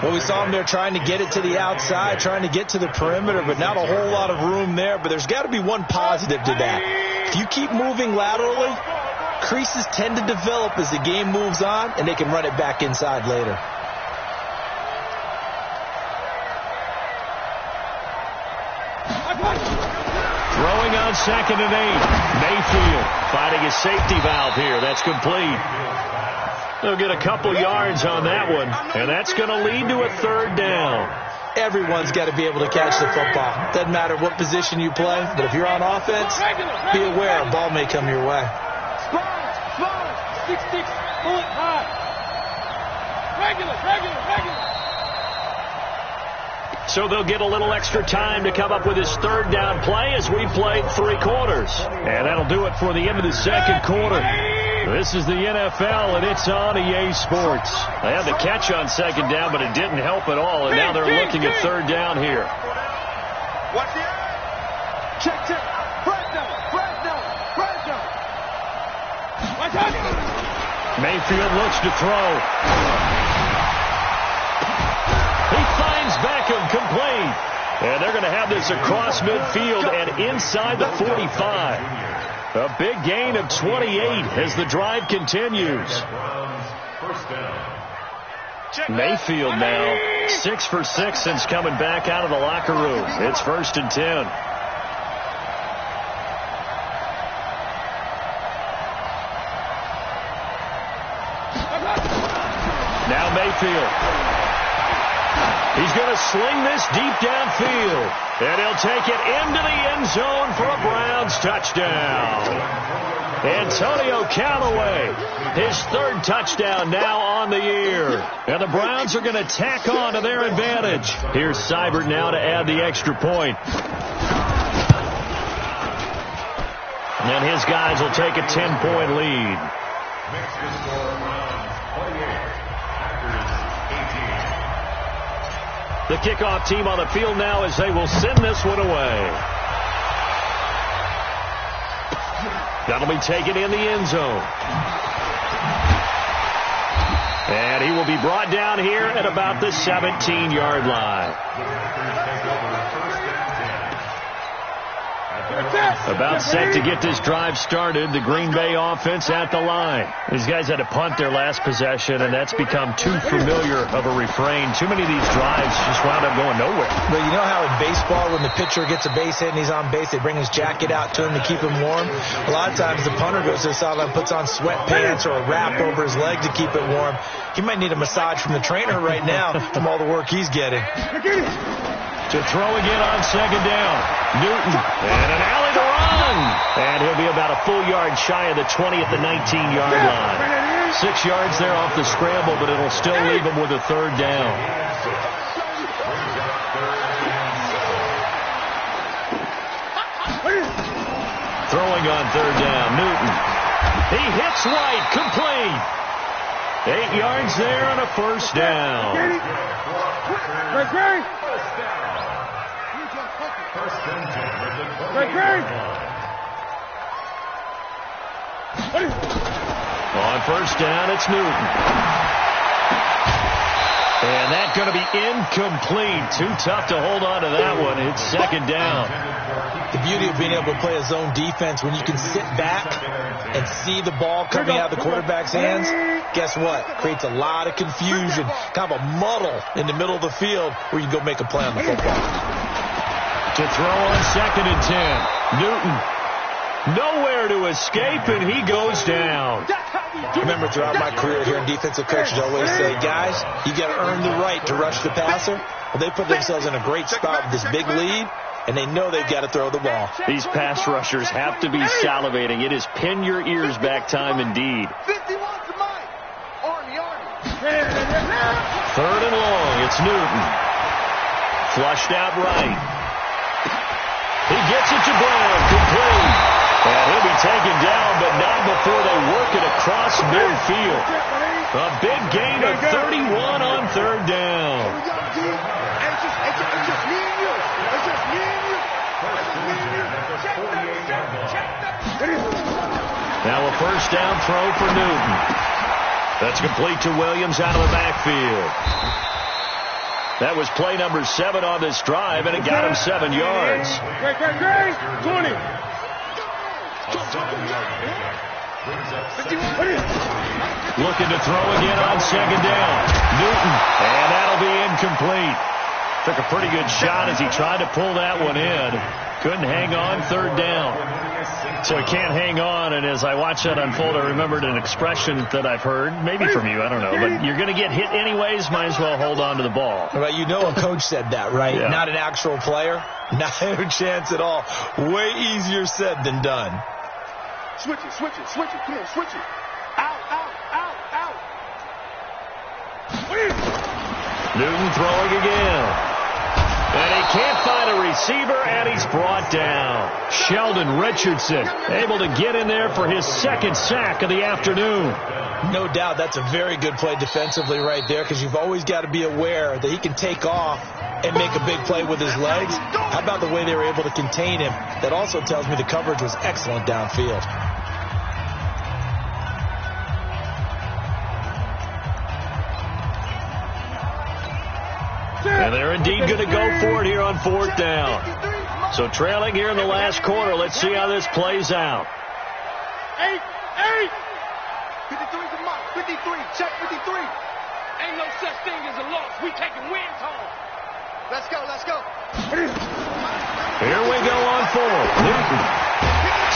Well, we saw him there trying to get it to the outside, trying to get to the perimeter, but not a whole lot of room there. But there's got to be one positive to that. If you keep moving laterally, creases tend to develop as the game moves on, and they can run it back inside later. Throwing on 2nd and 8. Mayfield finding a safety valve here. That's complete. They'll get a couple yards on that one, and that's going to lead to a 3rd down. Everyone's got to be able to catch the football. Doesn't matter what position you play, but if you're on offense, be aware a ball may come your way. Slide, 6-6, bullet high. Regular. So they'll get a little extra time to come up with his 3rd down play as we played 3 quarters. And that'll do it for the end of the 2nd quarter. This is the NFL, and it's on EA Sports. They had the catch on 2nd down, but it didn't help at all, and now they're looking at 3rd down here. Watch the eye. Check. Flag down. Mayfield looks to throw. He finds Beckham complete. And they're going to have this across midfield and inside the 45. A big gain of 28 as the drive continues. Mayfield now 6 for 6 since coming back out of the locker room. It's 1st and 10. Now Mayfield. He's going to sling this deep downfield. And he'll take it into the end zone for a Browns touchdown. Antonio Callaway, his 3rd touchdown now on the year. And the Browns are going to tack on to their advantage. Here's Seibert now to add the extra point. And his guys will take a 10-point lead. Makes the score Browns 28, Packers 18. The kickoff team on the field now as they will send this one away. That'll be taken in the end zone. And he will be brought down here at about the 17-yard line. About set to get this drive started. The Green Bay offense at the line. These guys had to punt their last possession, and that's become too familiar of a refrain. Too many of these drives just wound up going nowhere. But you know how in baseball, when the pitcher gets a base hit and he's on base, they bring his jacket out to him to keep him warm? A lot of times the punter goes to the sideline, puts on sweatpants or a wrap over his leg to keep it warm. He might need a massage from the trainer right now from all the work he's getting. To throw again on 2nd down. Newton. And an alley to run. And he'll be about a full yard shy of the 20 at the 19-yard line. 6 yards there off the scramble, but it'll still leave him with a 3rd down. Throwing on 3rd down. Newton. He hits right. Complete. 8 yards there and a 1st down. First and 10 at the 20. On 1st down, it's Newton. And that's going to be incomplete. Too tough to hold on to that one. It's 2nd down. The beauty of being able to play a zone defense, when you can sit back and see the ball coming out of the quarterback's hands, guess what? Creates a lot of confusion, kind of a muddle in the middle of the field where you can go make a play on the football. To throw on 2nd and 10. Newton. Nowhere to escape, and he goes down. Remember, throughout my career here in defensive coaches always say, guys, you got to earn the right to rush the passer. Well, they put themselves in a great spot with this big lead, and they know they've got to throw the ball. These pass rushers have to be salivating. It is pin your ears back time indeed. 51 to Mike. Third and long. It's Newton. Flushed out right. He gets it to Brown. Complete. And he'll be taken down, but not before they work it across midfield. A big gain of 31 on third down. Now a first down throw for Newton. That's complete to Williams out of the backfield. That was play number 7 on this drive, and it got him 7 yards. 20. Looking to throw again on second down. Newton, and that'll be incomplete. Took a pretty good shot as he tried to pull that one in. Couldn't hang on third down. So he can't hang on, and as I watched that unfold, I remembered an expression that I've heard, maybe from you, I don't know, but you're going to get hit anyways, might as well hold on to the ball. Well, you know a coach said that, right? Yeah. Not an actual player. Not a chance at all. Way easier said than done. Switch it. Come on, switch it. Out. Newton throwing again. And he can't find a receiver, and he's brought down. Sheldon Richardson able to get in there for his second sack of the afternoon. No doubt that's a very good play defensively right there, because you've always got to be aware that he can take off and make a big play with his legs. How about the way they were able to contain him? That also tells me the coverage was excellent downfield. And they're indeed going to go for it here on fourth down. So trailing here in the last quarter. Let's see how this plays out. 8. 53's a mark. 53. Check 53. Ain't no such thing as a loss. We taking wins home. Let's go. Here we go on fourth. Newton.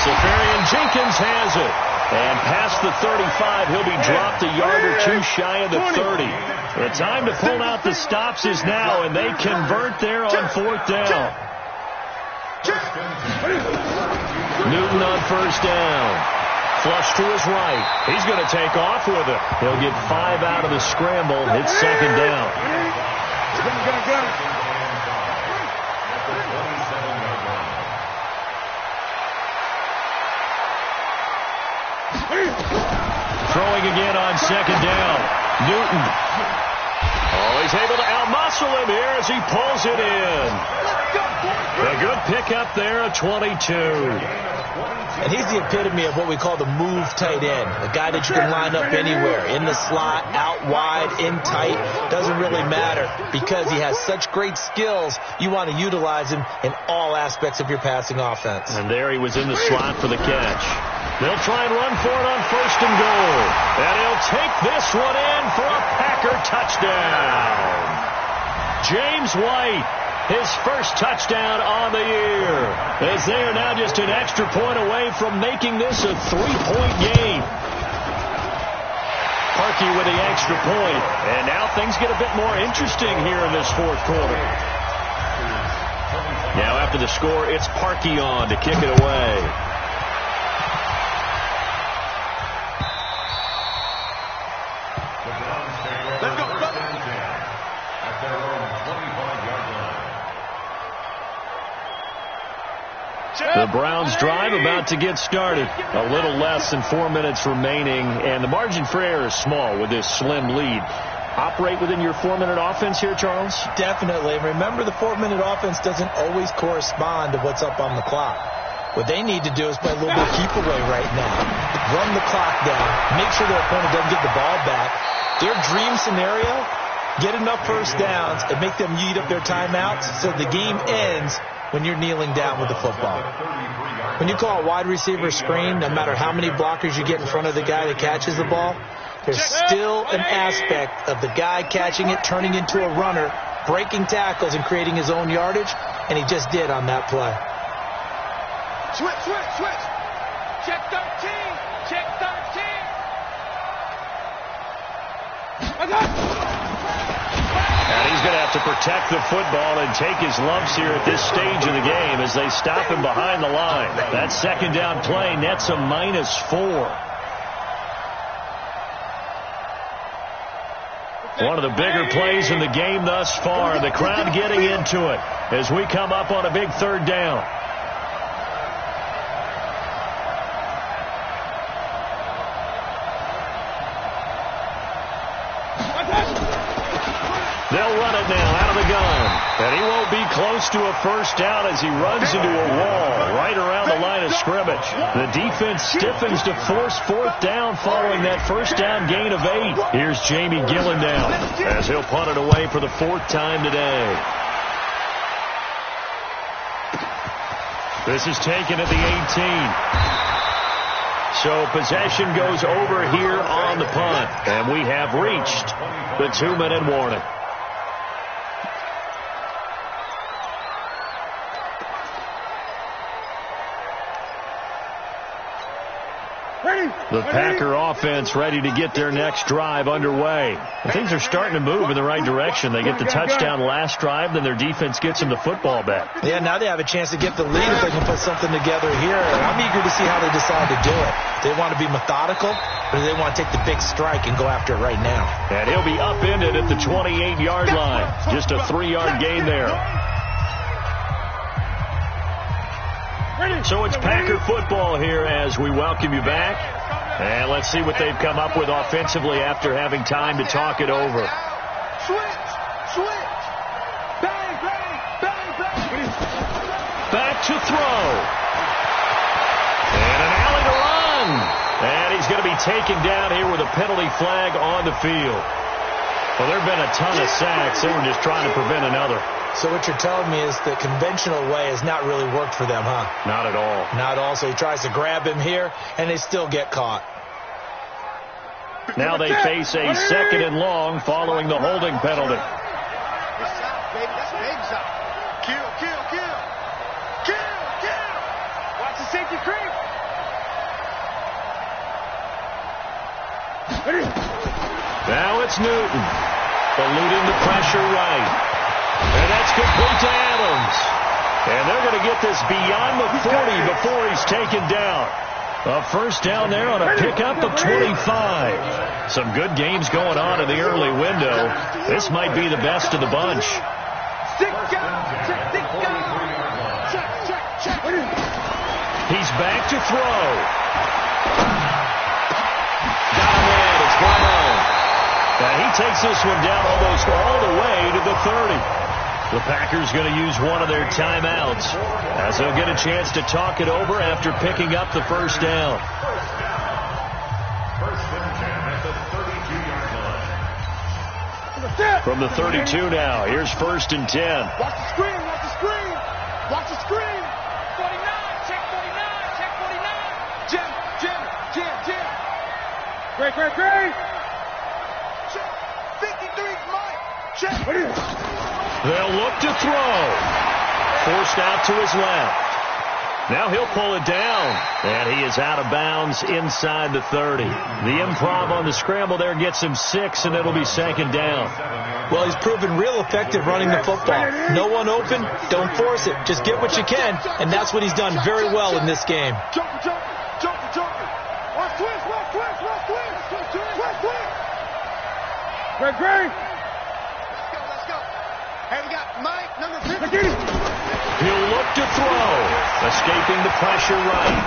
Safarian Jenkins has it. And past the 35, he'll be dropped a yard or two shy of the 30. The time to pull out the stops is now, and they convert there on fourth down. Newton on first down. Flush to his right. He's going to take off with it. He'll get 5 out of the scramble. It's second down. Throwing again on second down. Newton. Oh, he's able to outmuscle him here as he pulls it in. A good pickup there at 22. And he's the epitome of what we call the move tight end. A guy that you can line up anywhere. In the slot, out wide, in tight. Doesn't really matter because he has such great skills. You want to utilize him in all aspects of your passing offense. And there he was in the slot for the catch. They'll try and run for it on first and goal. And he'll take this one in for a Packer touchdown. James White, his first touchdown on the year, as they are now just an extra point away from making this a 3-point game. Parkey with the extra point, and now things get a bit more interesting here in this fourth quarter. Now after the score, it's Parkey on to kick it away. The Browns drive about to get started. A little less than 4 minutes remaining, and the margin for error is small with this slim lead. Operate within your 4-minute offense here, Charles? Definitely. Remember, the 4-minute offense doesn't always correspond to what's up on the clock. What they need to do is play a little bit keep away right now. Run the clock down. Make sure their opponent doesn't get the ball back. Their dream scenario, get enough first downs and make them eat up their timeouts so the game ends when you're kneeling down with the football. When you call a wide receiver screen, no matter how many blockers you get in front of the guy that catches the ball, there's still an aspect of the guy catching it, turning into a runner, breaking tackles and creating his own yardage, and he just did on that play. Switch. Check 13. Check 13. And he's going to have to protect the football and take his lumps here at this stage of the game as they stop him behind the line. That second down play nets a -4. One of the bigger plays in the game thus far. The crowd getting into it as we come up on a big third down. They'll run it now out of the gun. And he won't be close to a first down as he runs into a wall right around the line of scrimmage. The defense stiffens to force fourth down following that first down gain of 8. Here's Jamie Gillen down as he'll punt it away for the 4th time today. This is taken at the 18. So possession goes over here on the punt. And we have reached the 2-minute warning. The Packer offense ready to get their next drive underway. And things are starting to move in the right direction. They get the touchdown last drive, then their defense gets them the football back. Yeah, now they have a chance to get the lead if they can put something together here. And I'm eager to see how they decide to do it. They want to be methodical, or do they want to take the big strike and go after it right now? And he'll be upended at the 28-yard line. Just a 3-yard gain there. So it's Packer football here as we welcome you back. And let's see what they've come up with offensively after having time to talk it over. Switch. Bang, bang, bang, bang. Back to throw. And an alley to run. And he's going to be taken down here with a penalty flag on the field. Well, there have been a ton of sacks. They were just trying to prevent another. So what you're telling me is the conventional way has not really worked for them, huh? Not at all. Not at all. So he tries to grab him here, and they still get caught. Now they face a 2nd and long following the holding penalty. Kill. Watch the safety creep. Now it's Newton. Eluding the pressure right. And that's complete to Adams. And they're going to get this beyond the 40 before he's taken down. A first down there on a pickup of 25. Some good games going on in the early window. This might be the best of the bunch. He's back to throw. Got him in. It's right on. And he takes this one down almost all the way to the 30. The Packers going to use one of their timeouts as they'll get a chance to talk it over after picking up the first down. From the 32 now, here's 1st and 10. Watch the screen. Watch the screen. 49, check 49. Jim. Great. Check. 53's Mike. Check. They'll look to throw. Forced out to his left. Now he'll pull it down. And he is out of bounds inside the 30. The improv on the scramble there gets him 6, and it'll be 2nd down. Well, he's proven real effective running the football. No one open, don't force it. Just get what you can, and that's what he's done very well in this game. Jumper. Watch twist. Great. Let's go. Hey, we got Mike, number 50. He'll look to throw. Escaping the pressure right.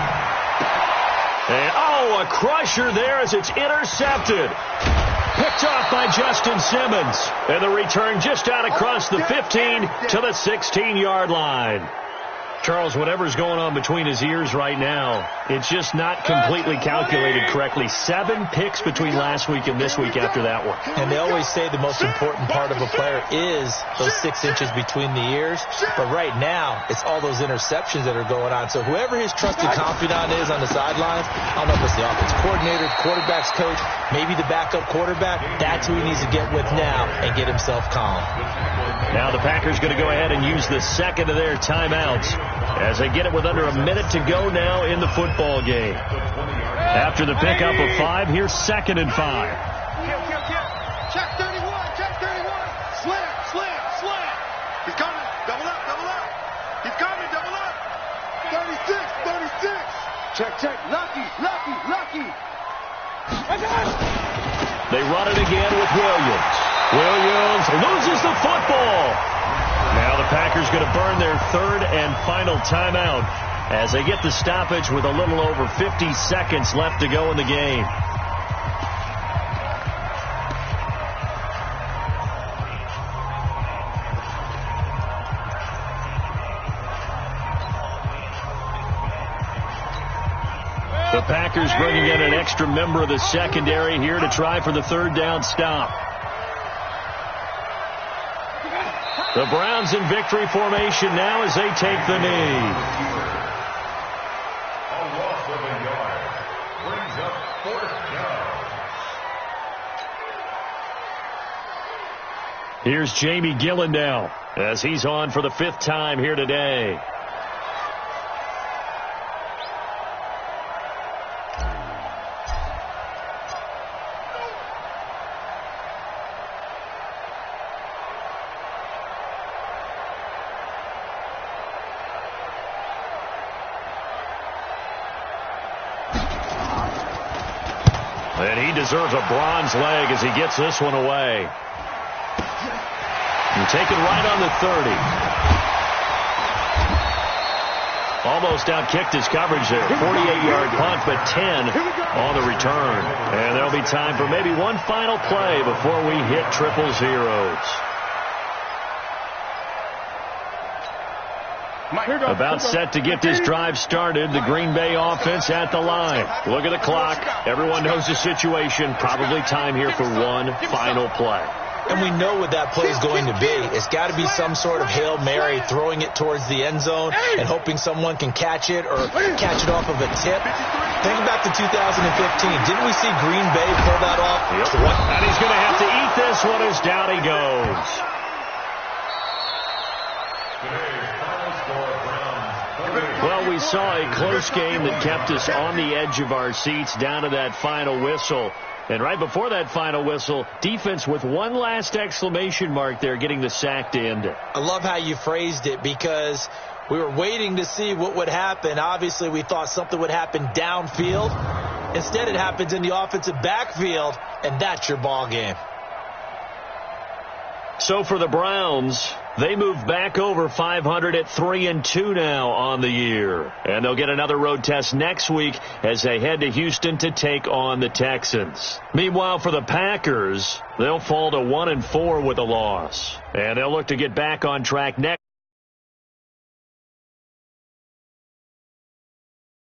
And, a crusher there as it's intercepted. Picked off by Justin Simmons. And the return just out across the 15 to the 16-yard line. Charles, whatever's going on between his ears right now, it's just not completely calculated correctly. 7 picks between last week and this week after that one. And they always say the most important part of a player is those 6 inches between the ears. But right now, it's all those interceptions that are going on. So whoever his trusted confidant is on the sidelines, I don't know if it's the offense coordinator, quarterback's coach, maybe the backup quarterback, that's who he needs to get with now and get himself calm. Now the Packers going to go ahead and use the 2nd of their timeouts as they get it with under a minute to go now in the football game. After the pickup of 5, here's 2nd and 5. Check 31. Slam. He's coming. Double up. He's coming. Double up. 36. Check. Lucky. They run it again with Williams. Williams loses the football. Now the Packers going to burn their third and final timeout as they get the stoppage with a little over 50 seconds left to go in the game. The Packers bringing in an extra member of the secondary here to try for the third down stop. The Browns in victory formation now as they take the knee. A loss of a yard. Brings up fourth down. Here's Jamie Gillendale as he's on for the 5th time here today. And he deserves a bronze leg as he gets this one away. And taken right on the 30. Almost outkicked his coverage there. 48-yard punt, but 10 on the return. And there'll be time for maybe one final play before we hit triple zeros. About set to get this drive started. The Green Bay offense at the line. Look at the clock. Everyone knows the situation. Probably time here for one final play. And we know what that play is going to be. It's got to be some sort of Hail Mary, throwing it towards the end zone and hoping someone can catch it or catch it off of a tip. Think back to 2015. Didn't we see Green Bay pull that off? Yep. And he's going to have to eat this one as down he goes. Well, we saw a close game that kept us on the edge of our seats down to that final whistle. And right before that final whistle, defense with one last exclamation mark there, getting the sack to end it. I love how you phrased it because we were waiting to see what would happen. Obviously, we thought something would happen downfield. Instead, it happens in the offensive backfield, and that's your ball game. So for the Browns, they move back over 500 at 3-2 now on the year. And they'll get another road test next week as they head to Houston to take on the Texans. Meanwhile, for the Packers, they'll fall to 1-4 with a loss. And they'll look to get back on track next.